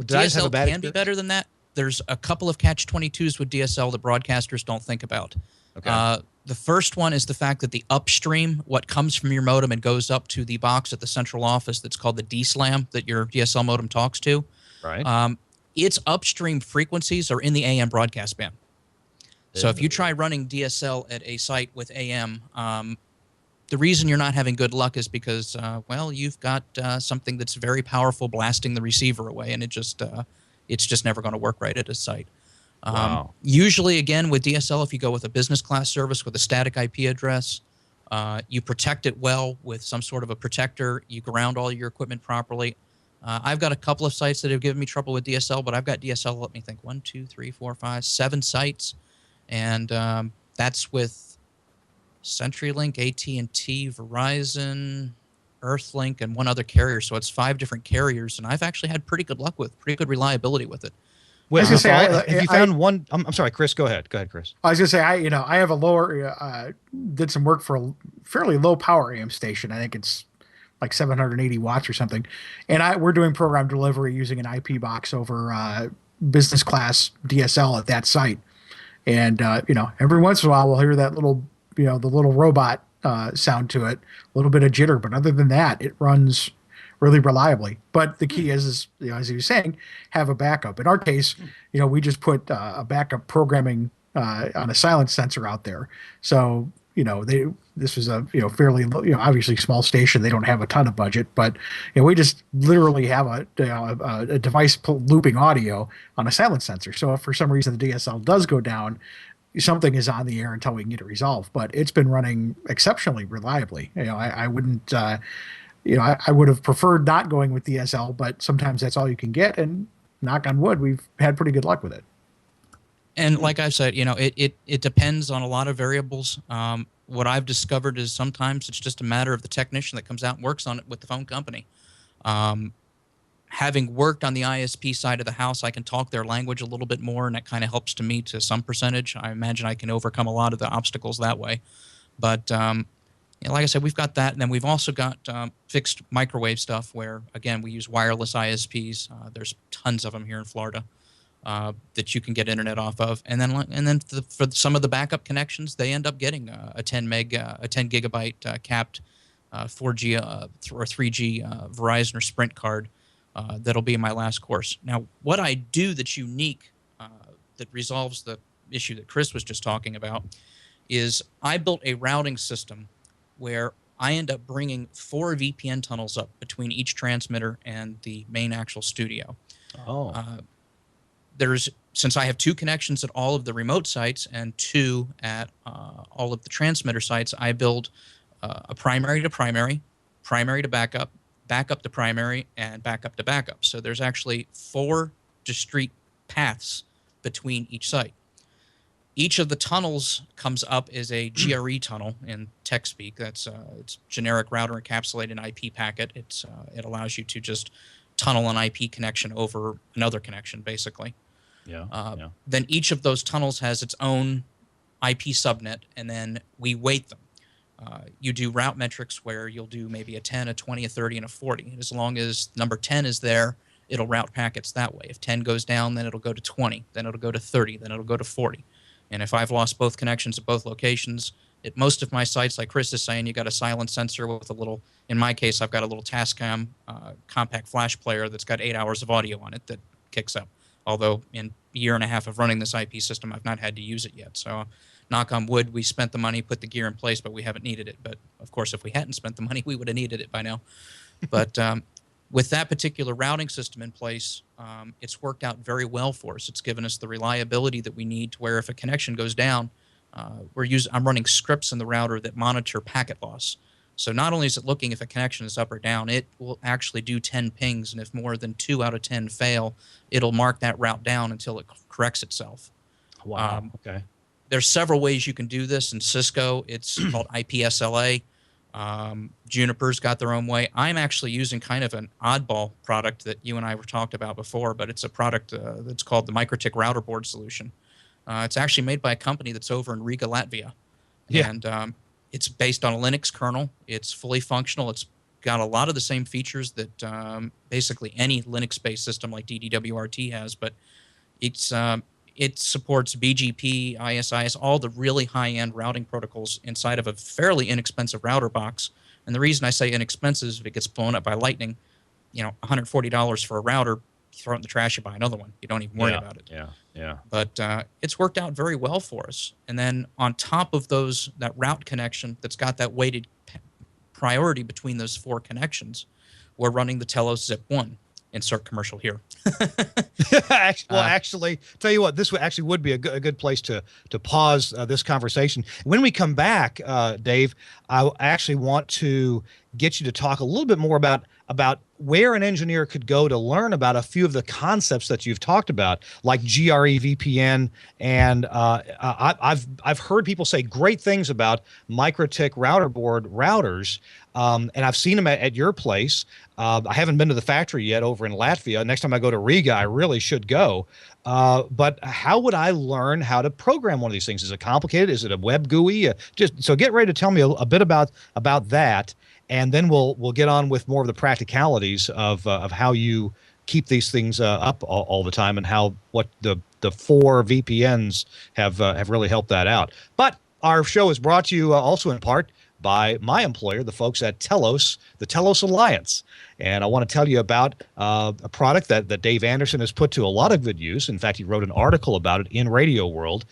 Did I just have a bad DSL can be better than that. There's a couple of catch-22s with DSL that broadcasters don't think about. Okay. The first one is the fact that the upstream, what comes from your modem and goes up to the box at the central office that's called the DSLAM that your DSL modem talks to. Right. Its upstream frequencies are in the AM broadcast band. So if you try running DSL at a site with AM, the reason you're not having good luck is because, well, you've got something that's very powerful blasting the receiver away, and it's just never going to work right at a site. Wow. Usually, again, with DSL, if you go with a business class service with a static IP address, you protect it well with some sort of a protector. You ground all your equipment properly. I've got a couple of sites that have given me trouble with DSL, but I've got DSL, let me think, 1, 2, 3, 4, 5, 7 sites. And that's with CenturyLink, AT&T, Verizon, Earthlink, and one other carrier. So it's 5 different carriers, and I've actually had pretty good luck with, pretty good reliability with it. Wait, have you found one? I'm sorry, Chris. Go ahead. Go ahead, Chris. I was gonna say I have a lower did some work for a fairly low power AM station. I think it's like 780 watts or something, and we're doing program delivery using an IP box over business class DSL at that site. And every once in a while we'll hear that little the little robot sound to it, a little bit of jitter, but other than that, it runs really reliably. But the key is as he was saying, have a backup. In our case, we just put a backup programming on a silent sensor out there. So this was a fairly obviously small station. They don't have a ton of budget, but we just literally have a device looping audio on a silent sensor. So if for some reason the DSL does go down, something is on the air until we can get it resolved. But it's been running exceptionally reliably. I wouldn't. I would have preferred not going with DSL, but sometimes that's all you can get. And knock on wood, we've had pretty good luck with it. And like I said, it depends on a lot of variables. What I've discovered is sometimes it's just a matter of the technician that comes out and works on it with the phone company. Having worked on the ISP side of the house, I can talk their language a little bit more, and that kind of helps to me to some percentage. I imagine I can overcome a lot of the obstacles that way. But like I said, we've got that, and then we've also got fixed microwave stuff where, again, we use wireless ISPs. There's tons of them here in Florida that you can get internet off of, and then for some of the backup connections, they end up getting a 10 gigabyte capped 4G or 3G Verizon or Sprint card that'll be in my last course. Now, what I do that's unique that resolves the issue that Chris was just talking about is I built a routing system where I end up bringing 4 VPN tunnels up between each transmitter and the main actual studio. Since I have 2 connections at all of the remote sites and 2 at all of the transmitter sites, I build a primary to primary, primary to backup, backup to primary, and backup to backup. So there's actually 4 discrete paths between each site. Each of the tunnels comes up as a GRE tunnel in tech speak. That's it's generic router encapsulated IP packet. It allows you to just tunnel an IP connection over another connection, basically. Yeah. Then each of those tunnels has its own IP subnet, and then we weight them. You do route metrics where you'll do maybe a 10, a 20, a 30, and a 40. And as long as number 10 is there, it'll route packets that way. If 10 goes down, then it'll go to 20, then it'll go to 30, then it'll go to 40. And if I've lost both connections at both locations, at most of my sites, like Chris is saying, you got a silent sensor with a little, in my case, I've got a little Tascam compact flash player that's got 8 hours of audio on it that kicks up. Although in a year and a half of running this IP system, I've not had to use it yet. So knock on wood, we spent the money, put the gear in place, but we haven't needed it. But of course, if we hadn't spent the money, we would have needed it by now. But with that particular routing system in place, it's worked out very well for us. It's given us the reliability that we need to where if a connection goes down, I'm running scripts in the router that monitor packet loss. So not only is it looking if a connection is up or down, it will actually do 10 pings, and if more than 2 out of 10 fail, it'll mark that route down until it corrects itself. Wow. Okay. there's several ways you can do this. In Cisco, it's called IPSLA. Juniper's got their own way. I'm actually using kind of an oddball product that you and I were talked about before, but it's a product that's called the Mikrotik Routerboard solution. It's actually made by a company that's over in Riga, Latvia. Yeah. And it's based on a Linux kernel. It's fully functional. It's got a lot of the same features that basically any Linux-based system like DDWRT has, but it supports BGP, ISIS, all the really high-end routing protocols inside of a fairly inexpensive router box. And the reason I say inexpensive is if it gets blown up by lightning, $140 for a router, you throw it in the trash, you buy another one. You don't even worry about it. Yeah. But it's worked out very well for us. And then on top of that route connection that's got that weighted priority between those 4 connections, we're running the Telos Zip 1. Insert commercial here. Actually, tell you what, this would be a good place to pause this conversation. When we come back, Dave, I actually want to get you to talk a little bit more about where an engineer could go to learn about a few of the concepts that you've talked about, like GRE VPN, and I've heard people say great things about Mikrotik Routerboard routers, and I've seen them at your place. I haven't been to the factory yet over in Latvia. Next time I go to Riga, I really should go. But how would I learn how to program one of these things? Is it complicated? Is it a web GUI? So get ready to tell me a bit about that. And then we'll get on with more of the practicalities of how you keep these things up all the time, and what the 4 VPNs have really helped that out. But our show is brought to you also in part by my employer, the folks at Telos, the Telos Alliance. And I want to tell you about a product that Dave Anderson has put to a lot of good use. In fact, he wrote an article about it in Radio World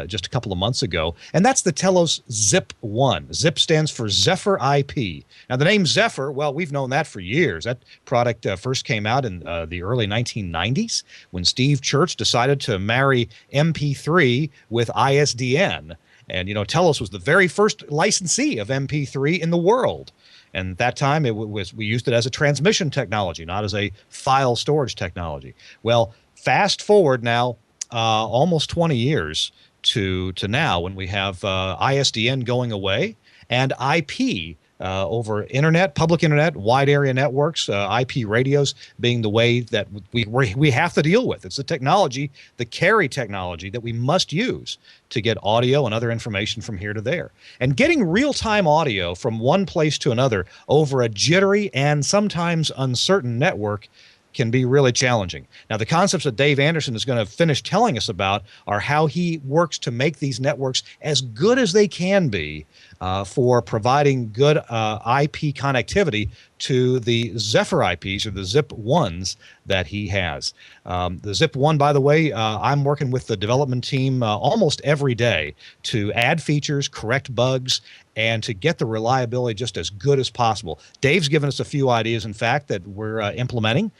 just a couple of months ago. And that's the Telos Zip 1. Zip stands for Zephyr IP. Now, the name Zephyr, well, we've known that for years. That product first came out in the early 1990s when Steve Church decided to marry MP3 with ISDN. And, Telos was the very first licensee of MP3 in the world. And at that time, we used it as a transmission technology, not as a file storage technology. Well, fast forward now almost 20 years to now, when we have ISDN going away and IP over internet, public internet, wide area networks, IP radios being the way that we have to deal with. It's the technology, the carry technology that we must use to get audio and other information from here to there. And getting real-time audio from one place to another over a jittery and sometimes uncertain network can be really challenging. Now, the concepts that Dave Anderson is going to finish telling us about are how he works to make these networks as good as they can be for providing good IP connectivity to the Zephyr IPs, or the Zip 1s that he has. The Zip 1, by the way, I'm working with the development team almost every day to add features, correct bugs, and to get the reliability just as good as possible. Dave's given us a few ideas, in fact, that we're implementing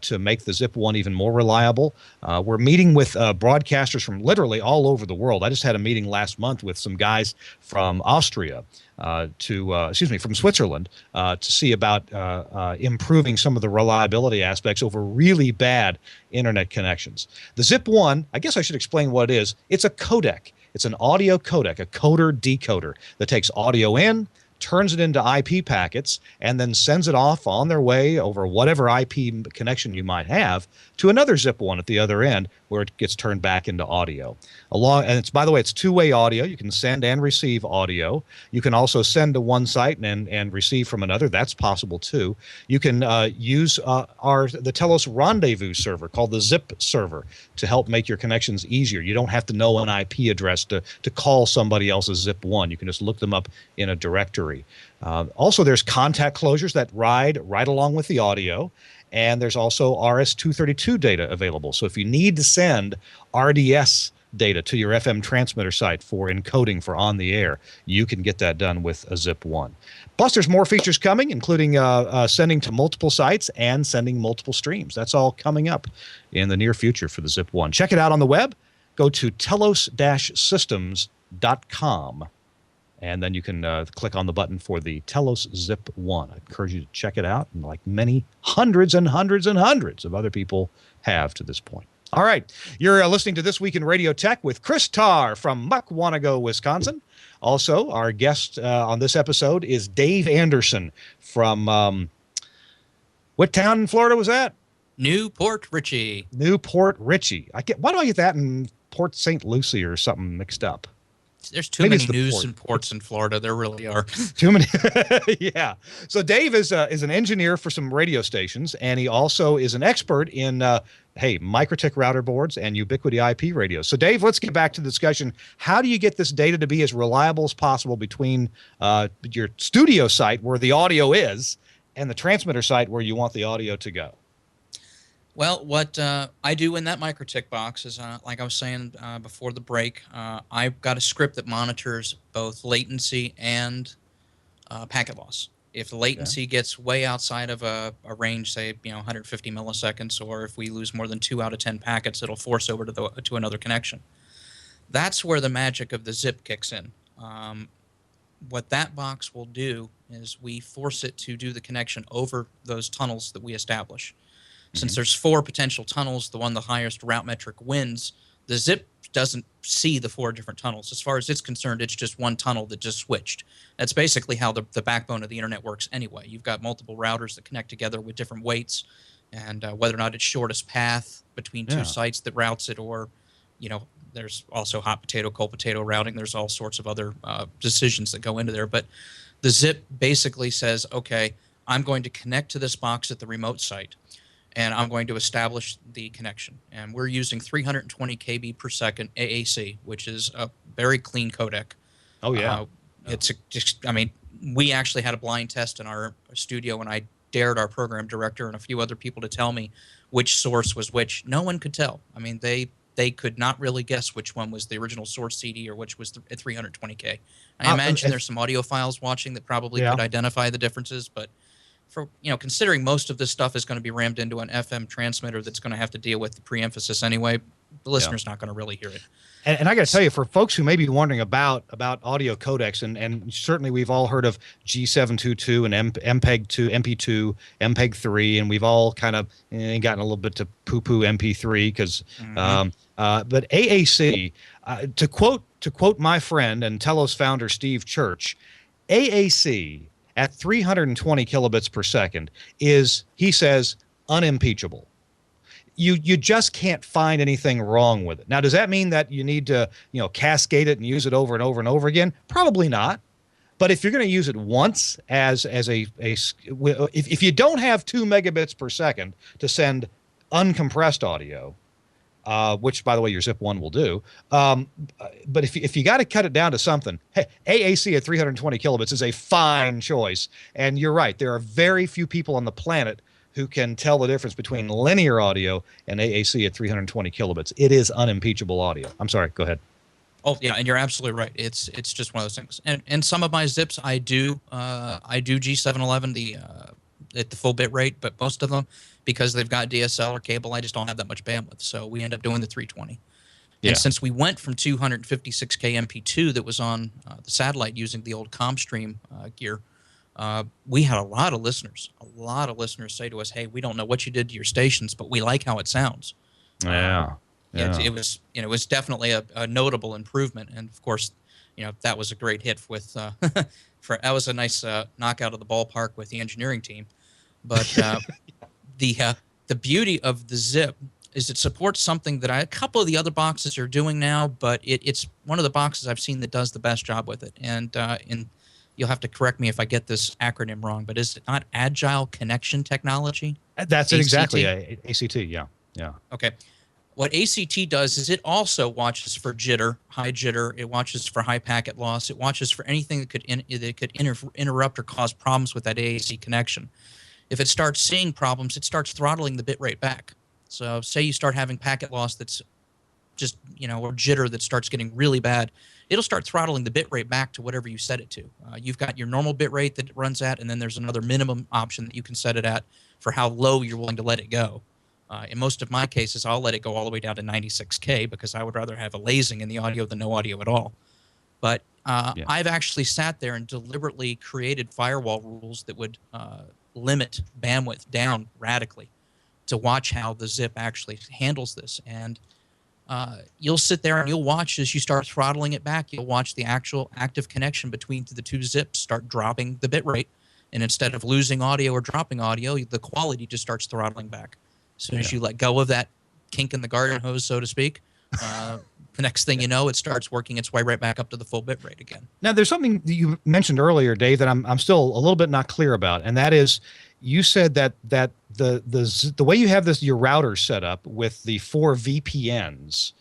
to make the Zip 1 even more reliable. We're meeting with broadcasters from literally all over the world. I just had a meeting last month with some guys from Austria, from Switzerland, to see about improving some of the reliability aspects over really bad internet connections. The Zip 1, I guess I should explain what it is. It's a codec. It's an audio codec, a coder-decoder that takes audio in, turns it into IP packets, and then sends it off on their way over whatever IP connection you might have to another Zip 1 at the other end, where it gets turned back into audio. And it's, by the way, it's two-way audio. You can send and receive audio. You can also send to one site and receive from another. That's possible too. You can use the Telos Rendezvous server called the Zip server to help make your connections easier. You don't have to know an IP address to call somebody else's Zip 1. You can just look them up in a directory. Also, there's contact closures that ride right along with the audio. And there's also RS-232 data available. So if you need to send RDS data to your FM transmitter site for encoding for on the air, you can get that done with a Zip 1. Plus, there's more features coming, including sending to multiple sites and sending multiple streams. That's all coming up in the near future for the Zip 1. Check it out on the web. Go to telos-systems.com. And then you can click on the button for the Telos Zip 1. I encourage you to check it out, and like many hundreds and hundreds and hundreds of other people have to this point. All right. You're listening to This Week in Radio Tech with Chris Tarr from Muckwonago, Wisconsin. Also, our guest on this episode is Dave Anderson from what town in Florida was that? Newport Richey. Newport Richey. Why do I get that in Port St. Lucie or something mixed up? There's too many news and ports in Florida. There really are. Too many. Yeah. So Dave is an engineer for some radio stations, and he also is an expert in, Mikrotik router boards and Ubiquity IP radios. So Dave, let's get back to the discussion. How do you get this data to be as reliable as possible between your studio site where the audio is and the transmitter site where you want the audio to go? Well, what I do in that Mikrotik box is, like I was saying before the break, I've got a script that monitors both latency and packet loss. If the latency gets way outside of a range, say 150 milliseconds, or if we lose more than 2 out of 10 packets, it'll force over to another connection. That's where the magic of the zip kicks in. What that box will do is we force it to do the connection over those tunnels that we establish. Since there's 4 potential tunnels, the one the highest route metric wins, the zip doesn't see the 4 different tunnels. As far as it's concerned, it's just one tunnel that just switched. That's basically how the backbone of the internet works anyway. You've got multiple routers that connect together with different weights, and whether or not it's shortest path between 2 sites that routes it, or, there's also hot potato, cold potato routing. There's all sorts of other decisions that go into there. But the zip basically says, okay, I'm going to connect to this box at the remote site, and I'm going to establish the connection. And we're using 320 kb per second AAC, which is a very clean codec. Oh, yeah. We actually had a blind test in our studio, and I dared our program director and a few other people to tell me which source was which. No one could tell. I mean, they could not really guess which one was the original source CD or which was at 320K. I imagine there's some audiophiles watching that probably could identify the differences, but for considering most of this stuff is going to be rammed into an FM transmitter that's going to have to deal with the pre-emphasis anyway, the listener's not going to really hear it. And I got to tell you, for folks who may be wondering about audio codecs, and certainly we've all heard of G722 and MPEG-2, MP2, MPEG-3, and we've all kind of gotten a little bit to poo-poo MP3 because, but AAC, to quote my friend and Telos founder Steve Church, AAC at 320 kilobits per second is, he says, unimpeachable. You just can't find anything wrong with it. Now, does that mean that you need to, cascade it and use it over and over and over again? Probably not. But if you're going to use it once if you don't have 2 megabits per second to send uncompressed audio, which, by the way, your Zip 1 will do. But if you got to cut it down to something, hey, AAC at 320 kilobits is a fine choice. And you're right. There are very few people on the planet who can tell the difference between linear audio and AAC at 320 kilobits. It is unimpeachable audio. I'm sorry. Go ahead. Oh, yeah, and you're absolutely right. It's just one of those things. And some of my zips, I do G711 at the full bit rate, but most of them, because they've got DSL or cable, I just don't have that much bandwidth. So we end up doing the 320. Yeah. And since we went from 256K MP2 that was on the satellite using the old ComStream gear, we had a lot of listeners say to us, hey, we don't know what you did to your stations, but we like how it sounds. It was definitely a notable improvement. And of course, that was a great hit with that was a nice knockout of the ballpark with the engineering team. But the beauty of the Zip is it supports something that a couple of the other boxes are doing now, but it's one of the boxes I've seen that does the best job with it. And you'll have to correct me if I get this acronym wrong, but is it not Agile Connection Technology? That's it exactly. ACT, yeah. Okay. What ACT does is it also watches for jitter, high jitter. It watches for high packet loss. It watches for anything that could interrupt or cause problems with that AAC connection. If it starts seeing problems, it starts throttling the bit rate back. So say you start having packet loss that's just, or jitter that starts getting really bad, it'll start throttling the bit rate back to whatever you set it to. You've got your normal bit rate that it runs at, and then there's another minimum option that you can set it at for how low you're willing to let it go. In most of my cases, I'll let it go all the way down to 96K because I would rather have a lasing in the audio than no audio at all. But I've actually sat there and deliberately created firewall rules that would limit bandwidth down radically. to watch how the zip actually handles this. And you'll sit there and you'll watch as you start throttling it back. You'll watch the actual active connection between the two zips start dropping the bit rate. And instead of losing audio or dropping audio, the quality just starts throttling back. As soon as you let go of that kink in the garden hose, so to speak, the next thing you know, it starts working its way right back up to the full bit rate again. Now, there's something that you mentioned earlier, Dave, that I'm still a little bit not clear about, and that is you said that the way you have your router set up with the 4 VPNs,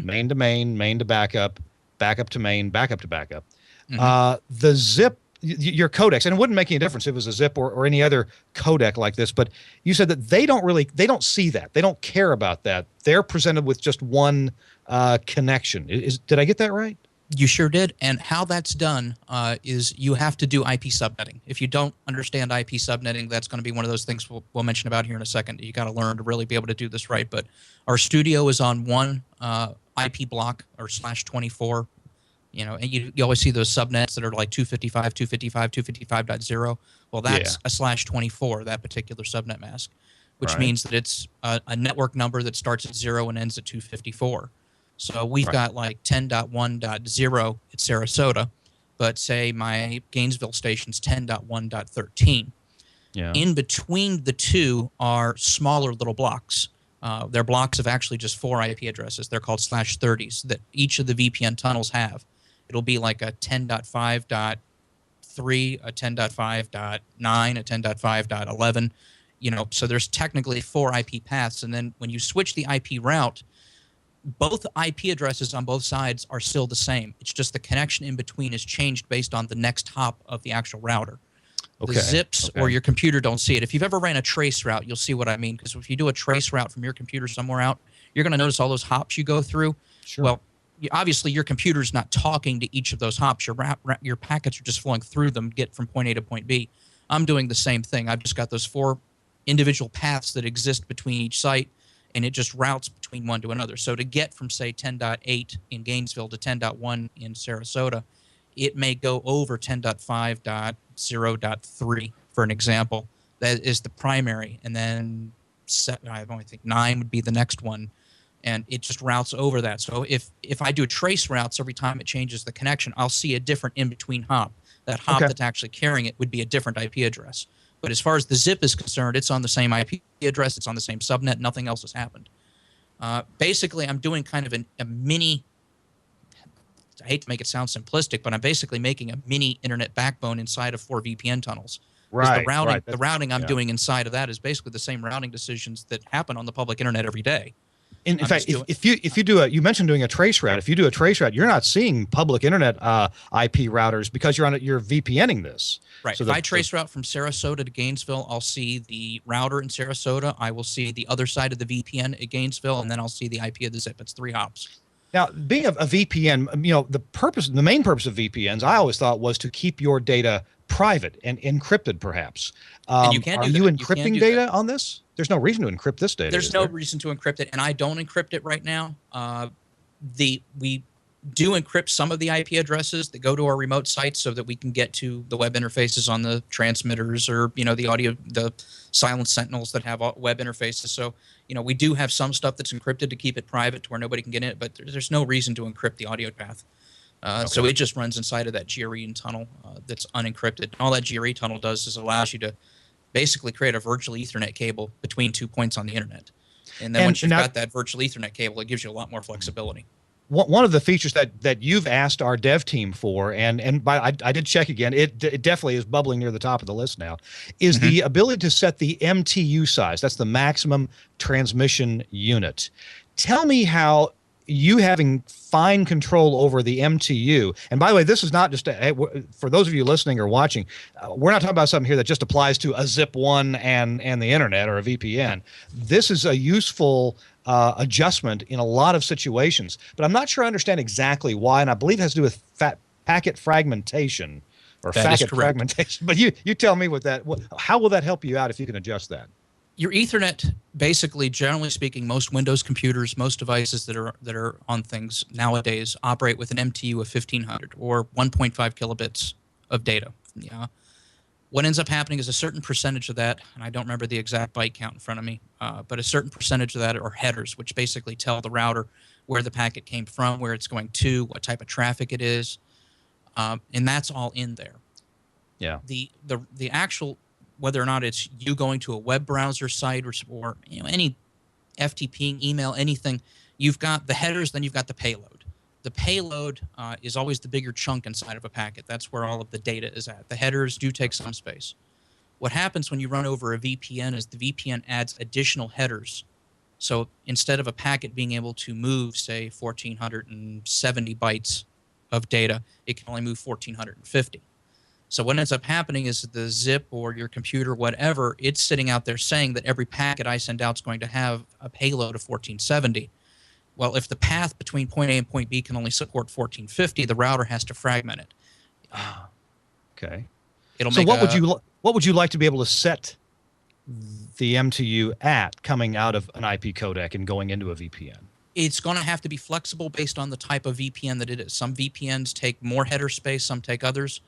main to main, main to backup, backup to main, backup to backup, the zip, your codecs, and it wouldn't make any difference if it was a zip or any other codec like this, but you said that they don't see that. They don't care about that. They're presented with just one connection. Did I get that right? You sure did. And how that's done is you have to do IP subnetting. If you don't understand IP subnetting, that's going to be one of those things we'll mention about here in a second. You got to learn to really be able to do this right. But our studio is on one IP block or /24. You know, and you always see those subnets that are like 255, 255, 255.0. Well, that's a /24, that particular subnet mask, which means that it's a network number that starts at 0 and ends at 254. So we've got like 10.1.0 at Sarasota, but say my Gainesville station's 10.1.13. Yeah. In between the two are smaller little blocks. They're blocks of actually just 4 IP addresses. They're called /30s that each of the VPN tunnels have. It'll be like a 10.5.3, a 10.5.9, a 10.5.11. You know, so there's technically 4 IP paths, and then when you switch the IP route, both IP addresses on both sides are still the same. It's just the connection in between is changed based on the next hop of the actual router. The zips or your computer don't see it. If you've ever ran a trace route, you'll see what I mean, because if you do a trace route from your computer somewhere out, you're going to notice all those hops you go through. Sure. Well, obviously your computer's not talking to each of those hops. Your packets are just flowing through them, get from point A to point B. I'm doing the same thing. I've just got those 4 individual paths that exist between each site, and it just routes between one to another. So to get from, say, 10.8 in Gainesville to 10.1 in Sarasota, it may go over 10.5.0.3, for an example. That is the primary. And then I only think 9 would be the next one. And it just routes over that. So if I do trace routes every time it changes the connection, I'll see a different in-between hop. That hop that's actually carrying it would be a different IP address. But as far as the zip is concerned, it's on the same IP address. It's on the same subnet. Nothing else has happened. Basically, I'm doing kind of a mini – I hate to make it sound simplistic, but I'm basically making a mini internet backbone inside of 4 VPN tunnels. Right, the routing I'm doing inside of that is basically the same routing decisions that happen on the public internet every day. In fact, if you do you mentioned doing a trace route. If you do a trace route, you're not seeing public internet IP routers because you're VPNing this. Right. So if I trace route from Sarasota to Gainesville, I'll see the router in Sarasota. I will see the other side of the VPN at Gainesville, and then I'll see the IP of the zip. It's 3 hops. Now, being a VPN, you know, the main purpose of VPNs, I always thought, was to keep your data private and encrypted, perhawe and you can are you encrypting data on this? There's no reason to encrypt this data. There's no reason to encrypt it, and I don't encrypt it right now. We do encrypt some of the IP addresses that go to our remote sites so that we can get to the web interfaces on the transmitters or, you know, the silent sentinels that have web interfaces. So, you know, we do have some stuff that's encrypted to keep it private to where nobody can get in it, but there's no reason to encrypt the audio path. So it just runs inside of that GRE tunnel that's unencrypted. All that GRE tunnel does is allows you to basically create a virtual Ethernet cable between 2 points on the internet. And then once you've got that virtual Ethernet cable, it gives you a lot more flexibility. One of the features that you've asked our dev team for, and I did check again, it definitely is bubbling near the top of the list now, is the ability to set the MTU size. That's the maximum transmission unit. Tell me how you having fine control over the MTU, and by the way, this is not just for those of you listening or watching, we're not talking about something here that just applies to a zip one and the internet or a VPN. This is a useful adjustment in a lot of situations, but I'm not sure I understand exactly why, and I believe it has to do with packet fragmentation or packet fragmentation. But you tell me how will that help you out if you can adjust that? Your Ethernet, basically, generally speaking, most Windows computers, most devices that are on things nowadays operate with an MTU of 1500 or 1.5 kilobits of data. Yeah. What ends up happening is a certain percentage of that, and I don't remember the exact byte count in front of me, but a certain percentage of that are headers, which basically tell the router where the packet came from, where it's going to, what type of traffic it is, and that's all in there. Yeah. The actual, whether or not it's you going to a web browser site or any FTP, email, anything, you've got the headers, then you've got the payload. The payload is always the bigger chunk inside of a packet. That's where all of the data is at. The headers do take some space. What happens when you run over a VPN is the VPN adds additional headers. So instead of a packet being able to move, say, 1,470 bytes of data, it can only move 1,450. So what ends up happening is the zip or your computer, whatever, it's sitting out there saying that every packet I send out is going to have a payload of 1,470. Well, if the path between point A and point B can only support 1,450, the router has to fragment it. Okay. So what would you like to be able to set the MTU at coming out of an IP codec and going into a VPN? It's going to have to be flexible based on the type of VPN that it is. Some VPNs take more header space, some take others.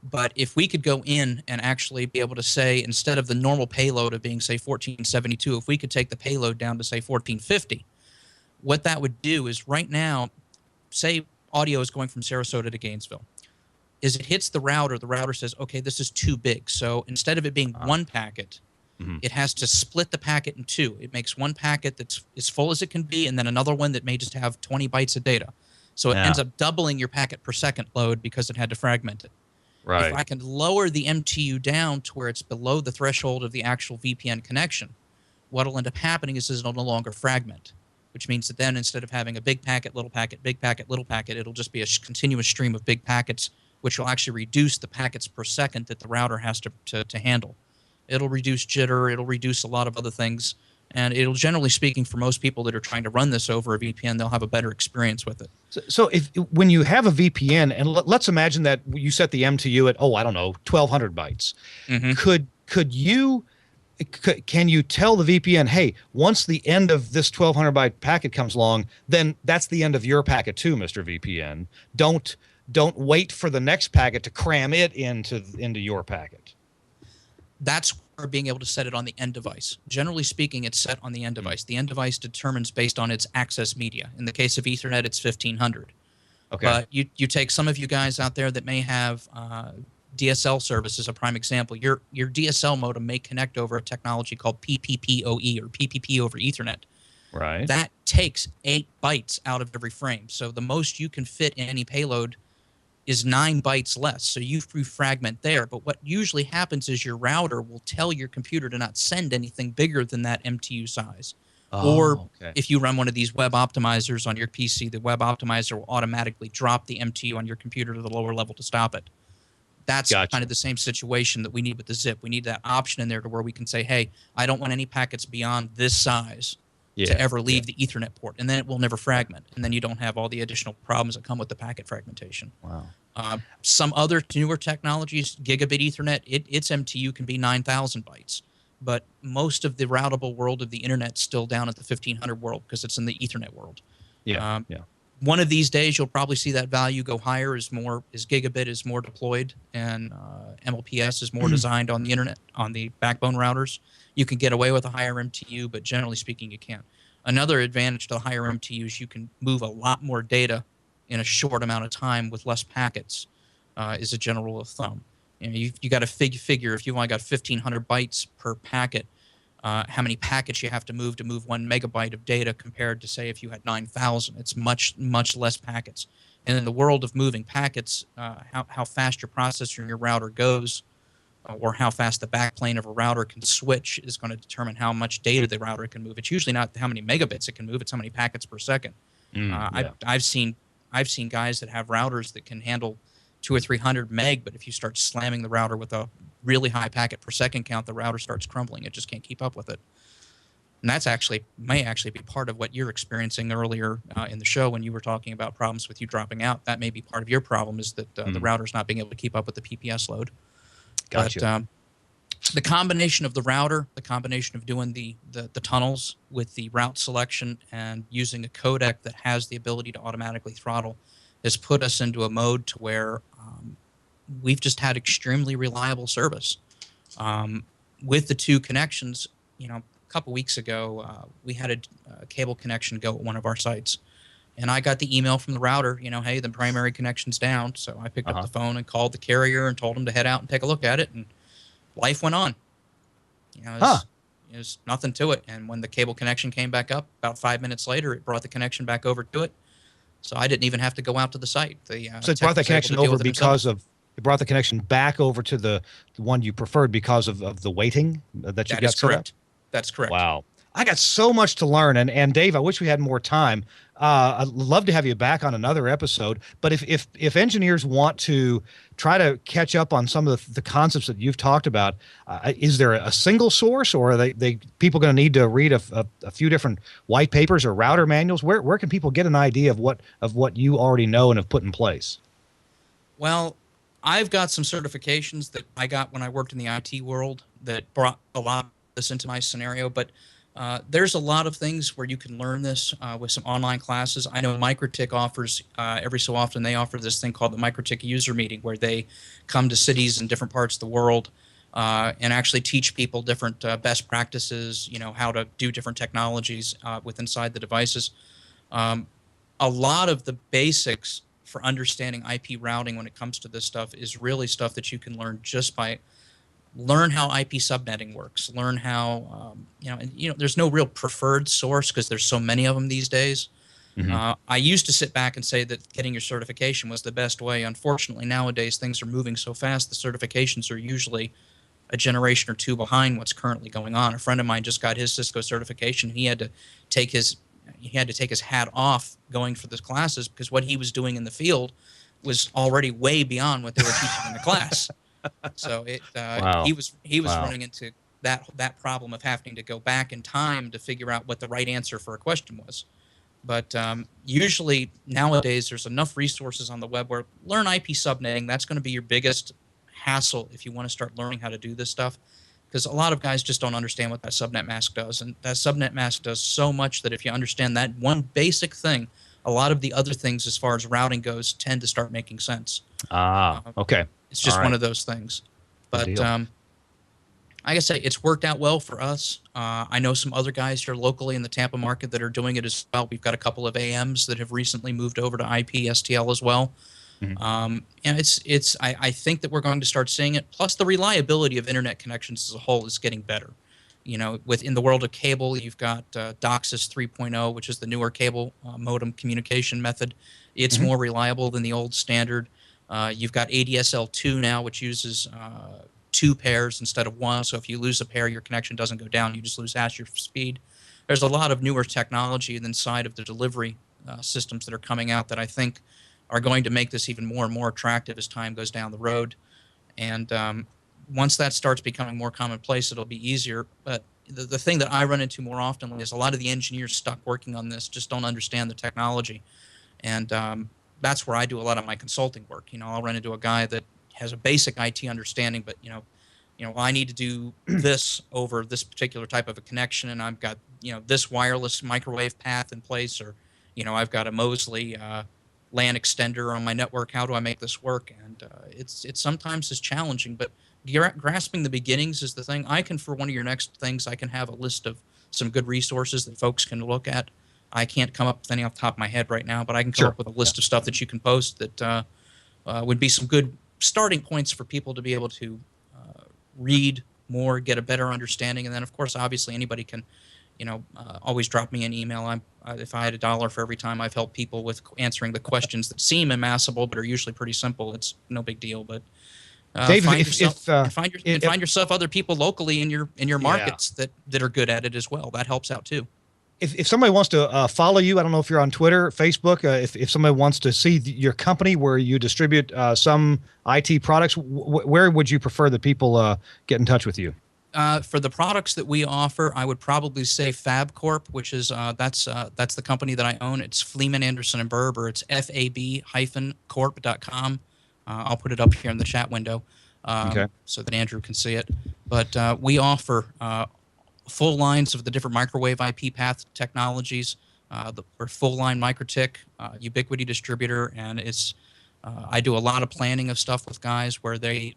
But if we could go in and actually be able to say, instead of the normal payload of being, say, 1472, if we could take the payload down to, say, 1450, what that would do is right now, say audio is going from Sarasota to Gainesville. As it hits the router says, okay, this is too big. So instead of it being one packet, it has to split the packet in two. It makes one packet that's as full as it can be, and then another one that may just have 20 bytes of data. So it ends up doubling your packet per second load because it had to fragment it. Right. If I can lower the MTU down to where it's below the threshold of the actual VPN connection, what will end up happening is it'll no longer fragment, which means that then instead of having a big packet, little packet, big packet, little packet, it'll just be a continuous stream of big packets, which will actually reduce the packets per second that the router has to handle. It'll reduce jitter, it'll reduce a lot of other things, and it'll, generally speaking, for most people that are trying to run this over a VPN, they'll have a better experience with it. So when you have a VPN, and let's imagine that you set the MTU at, 1,200 bytes, can you tell the VPN, hey, once the end of this 1,200 byte packet comes along, then that's the end of your packet too, Mr. VPN. Don't wait for the next packet to cram it into your packet. That's where being able to set it on the end device. Generally speaking, it's set on the end device. The end device determines based on its access media. In the case of Ethernet, it's 1,500. Okay. But you take some of you guys out there that may have DSL service as a prime example. Your DSL modem may connect over a technology called PPPoE or PPP over Ethernet. Right. That takes 8 bytes out of every frame. So the most you can fit in any payload is 9 bytes less. So you fragment there. But what usually happens is your router will tell your computer to not send anything bigger than that MTU size. If you run one of these web optimizers on your PC, the web optimizer will automatically drop the MTU on your computer to the lower level to stop it. That's kind of the same situation that we need with the zip. We need that option in there to where we can say, hey, I don't want any packets beyond this size to ever leave the Ethernet port, and then it will never fragment, and then you don't have all the additional problems that come with the packet fragmentation. Wow. Some other newer technologies, gigabit Ethernet, its MTU can be 9,000 bytes, but most of the routable world of the internet is still down at the 1,500 world because it's in the Ethernet world. One of these days, you'll probably see that value go higher as gigabit is more deployed and MLPS is more designed on the internet, on the backbone routers. You can get away with a higher MTU, but generally speaking, you can't. Another advantage to the higher MTU is you can move a lot more data in a short amount of time with less packets, is a general rule of thumb. You got to figure if you've only got 1,500 bytes per packet, how many packets you have to move 1 megabyte of data compared to, say, if you had 9,000. It's much, much less packets. And in the world of moving packets, how fast your processor and your router goes, or how fast the backplane of a router can switch is going to determine how much data the router can move. It's usually not how many megabits it can move, it's how many packets per second. I've seen guys that have routers that can handle 200 or 300 meg, but if you start slamming the router with a really high packet per second count, the router starts crumbling. It just can't keep up with it. And that's may actually be part of what you're experiencing earlier in the show when you were talking about problems with you dropping out. That may be part of your problem, is that the router's not being able to keep up with the PPS load. Gotcha. But the combination of the router, the combination of doing the tunnels with the route selection and using a codec that has the ability to automatically throttle has put us into a mode to where we've just had extremely reliable service. With the two connections, a couple weeks ago, we had a cable connection go at one of our sites. And I got the email from the router, hey, the primary connection's down. So I picked up the phone and called the carrier and told them to head out and take a look at it. And life went on. There's nothing to it. And when the cable connection came back up, about 5 minutes later, it brought the connection back over to it. So I didn't even have to go out to the site. So it brought the connection over it brought the connection back over to the one you preferred because of the waiting that you got set up? That's correct. Wow. I got so much to learn. And Dave, I wish we had more time. I'd love to have you back on another episode. But if engineers want to try to catch up on some of the concepts that you've talked about, is there a single source, or are people going to need to read a few different white papers or router manuals? Where can people get an idea of what you already know and have put in place? Well, I've got some certifications that I got when I worked in the IT world that brought a lot of this into my scenario, but there's a lot of things where you can learn this with some online classes. I know Mikrotik offers, every so often, they offer this thing called the Mikrotik User Meeting, where they come to cities in different parts of the world and actually teach people different best practices, how to do different technologies inside the devices. A lot of the basics for understanding IP routing when it comes to this stuff is really stuff that you can learn just by learn how IP subnetting works, learn how, there's no real preferred source because there's so many of them these days. Mm-hmm. I used to sit back and say that getting your certification was the best way. Unfortunately, nowadays things are moving so fast, the certifications are usually a generation or two behind what's currently going on. A friend of mine just got his Cisco certification. He had to take his hat off going for those classes because what he was doing in the field was already way beyond what they were teaching in the class. So he was running into that problem of having to go back in time to figure out what the right answer for a question was. But usually nowadays there's enough resources on the web where learn IP subnetting. That's going to be your biggest hassle if you want to start learning how to do this stuff. Because a lot of guys just don't understand what that subnet mask does. And that subnet mask does so much that if you understand that one basic thing, a lot of the other things as far as routing goes tend to start making sense. Okay. It's just one of those things. But like I say, it's worked out well for us. I know some other guys here locally in the Tampa market that are doing it as well. We've got a couple of AMs that have recently moved over to IP STL as well. Mm-hmm. And I think that we're going to start seeing it. Plus, the reliability of internet connections as a whole is getting better. Within the world of cable, you've got DOCSIS 3.0, which is the newer cable modem communication method. It's more reliable than the old standard. You've got ADSL2 now, which uses 2 pairs instead of 1. So if you lose a pair, your connection doesn't go down. You just lose half your speed. There's a lot of newer technology inside of the delivery systems that are coming out that I think are going to make this even more and more attractive as time goes down the road. And once that starts becoming more commonplace, it'll be easier. But the thing that I run into more often is a lot of the engineers stuck working on this just don't understand the technology. And that's where I do a lot of my consulting work. I'll run into a guy that has a basic IT understanding, but I need to do this over this particular type of a connection, and I've got this wireless microwave path in place, or I've got a Mosley LAN extender on my network. How do I make this work? And it's sometimes is challenging, but grasping the beginnings is the thing. For one of your next things, I can have a list of some good resources that folks can look at. I can't come up with any off the top of my head right now, but I can come up with a list of stuff that you can post that would be some good starting points for people to be able to read more, get a better understanding. And then, of course, obviously anybody can, always drop me an email. If I had $1 for every time I've helped people with answering the questions that seem amassable but are usually pretty simple, it's no big deal. But Dave, find yourself other people locally in your markets that are good at it as well. That helps out too. If somebody wants to follow you, I don't know if you're on Twitter, Facebook, if somebody wants to see your company where you distribute some IT products, where would you prefer that people get in touch with you? For the products that we offer, I would probably say Fab Corp, which is that's the company that I own. It's Fleeman, Anderson, and Burb, or it's fab-corp.com. I'll put it up here in the chat window so that Andrew can see it. But we offer full lines of the different microwave IP path technologies. We're full line Mikrotik, Ubiquity distributor, and it's I do a lot of planning of stuff with guys where they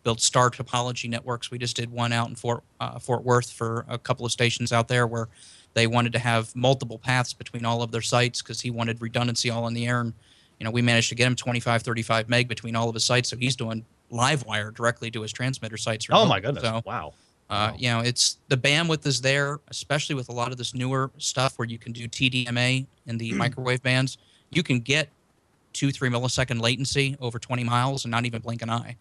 build star topology networks. We just did one out in Fort Worth for a couple of stations out there where they wanted to have multiple paths between all of their sites because he wanted redundancy all in the air. And, we managed to get him 25, 35 meg between all of his sites. So he's doing live wire directly to his transmitter sites. Oh, my goodness. So, wow. It's the bandwidth is there, especially with a lot of this newer stuff where you can do TDMA in the microwave bands. You can get 2-3 millisecond latency over 20 miles and not even blink an eye.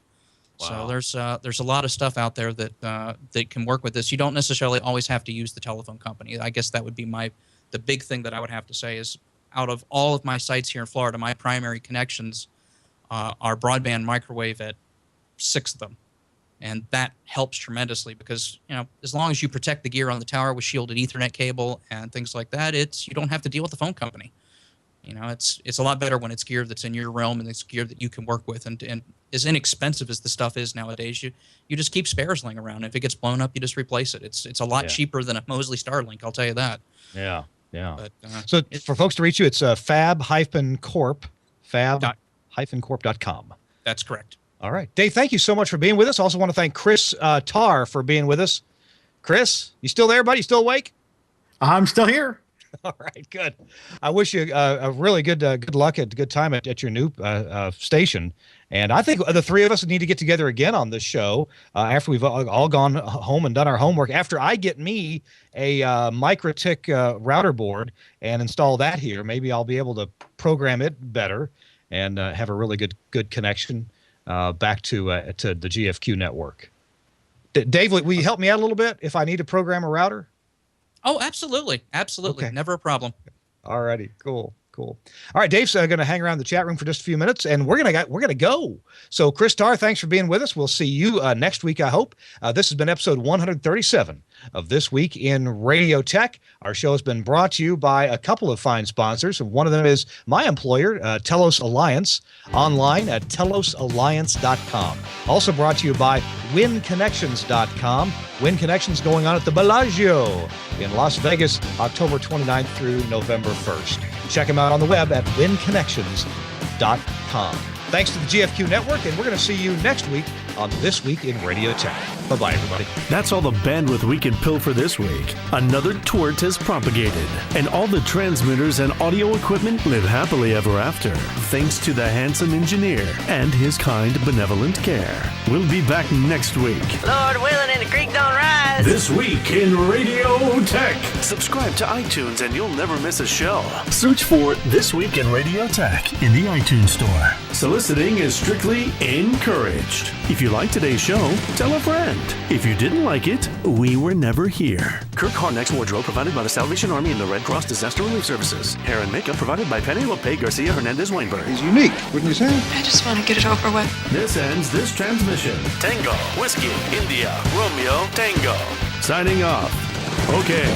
Wow. So there's a lot of stuff out there that can work with this. You don't necessarily always have to use the telephone company. I guess that would be the big thing that I would have to say is out of all of my sites here in Florida, my primary connections are broadband microwave at 6 of them. And that helps tremendously because, as long as you protect the gear on the tower with shielded Ethernet cable and things like that, you don't have to deal with the phone company. It's a lot better when it's gear that's in your realm and it's gear that you can work with. And as inexpensive as the stuff is nowadays, you just keep spares laying around. If it gets blown up, you just replace it. It's a lot cheaper than a Mosley Starlink, I'll tell you that. Yeah, yeah. But, so for folks to reach you, it's fab-corp.com. That's correct. All right. Dave, thank you so much for being with us. Also want to thank Chris Tarr for being with us. Chris, you still there, buddy? You still awake? I'm still here. All right, good. I wish you a really good luck at good time at your new station. And I think the three of us need to get together again on this show after we've all gone home and done our homework. After I get me a Mikrotik router board and install that here, maybe I'll be able to program it better and have a really good connection back to the GFQ network. Dave, will you help me out a little bit if I need to program a router? Oh, absolutely. Absolutely. Okay. Never a problem. All righty. Cool. All right, Dave's going to hang around the chat room for just a few minutes, and we're gonna go. So, Chris Tarr, thanks for being with us. We'll see you next week, I hope. This has been episode 137 of This Week in Radio Tech. Our show has been brought to you by a couple of fine sponsors. One of them is my employer, Telos Alliance, online at telosalliance.com. Also brought to you by winconnections.com. Win Connections going on at the Bellagio in Las Vegas, October 29th through November 1st. Check them out on the web at winconnections.com. Thanks to the GFQ Network, and we're going to see you next week on This Week in Radio Tech. Bye-bye, everybody. That's all the bandwidth we can pilfer this week. Another twit has propagated, and all the transmitters and audio equipment live happily ever after, thanks to the handsome engineer and his kind, benevolent care. We'll be back next week. Lord willing and the creek don't rise. This Week in Radio Tech. Subscribe to iTunes and you'll never miss a show. Search for This Week in Radio Tech in the iTunes Store. Soliciting is strictly encouraged. If you like today's show, tell a friend. If you didn't like it, we were never here. Kirk Harnack's wardrobe provided by the Salvation Army and the Red Cross Disaster Relief Services. Hair and makeup provided by Penelope Garcia Hernandez Weinberg. He's unique, wouldn't you say? I just want to get it over with. This ends this transmission. Tango, Whiskey, India, Romeo, Tango. Signing off. Okay.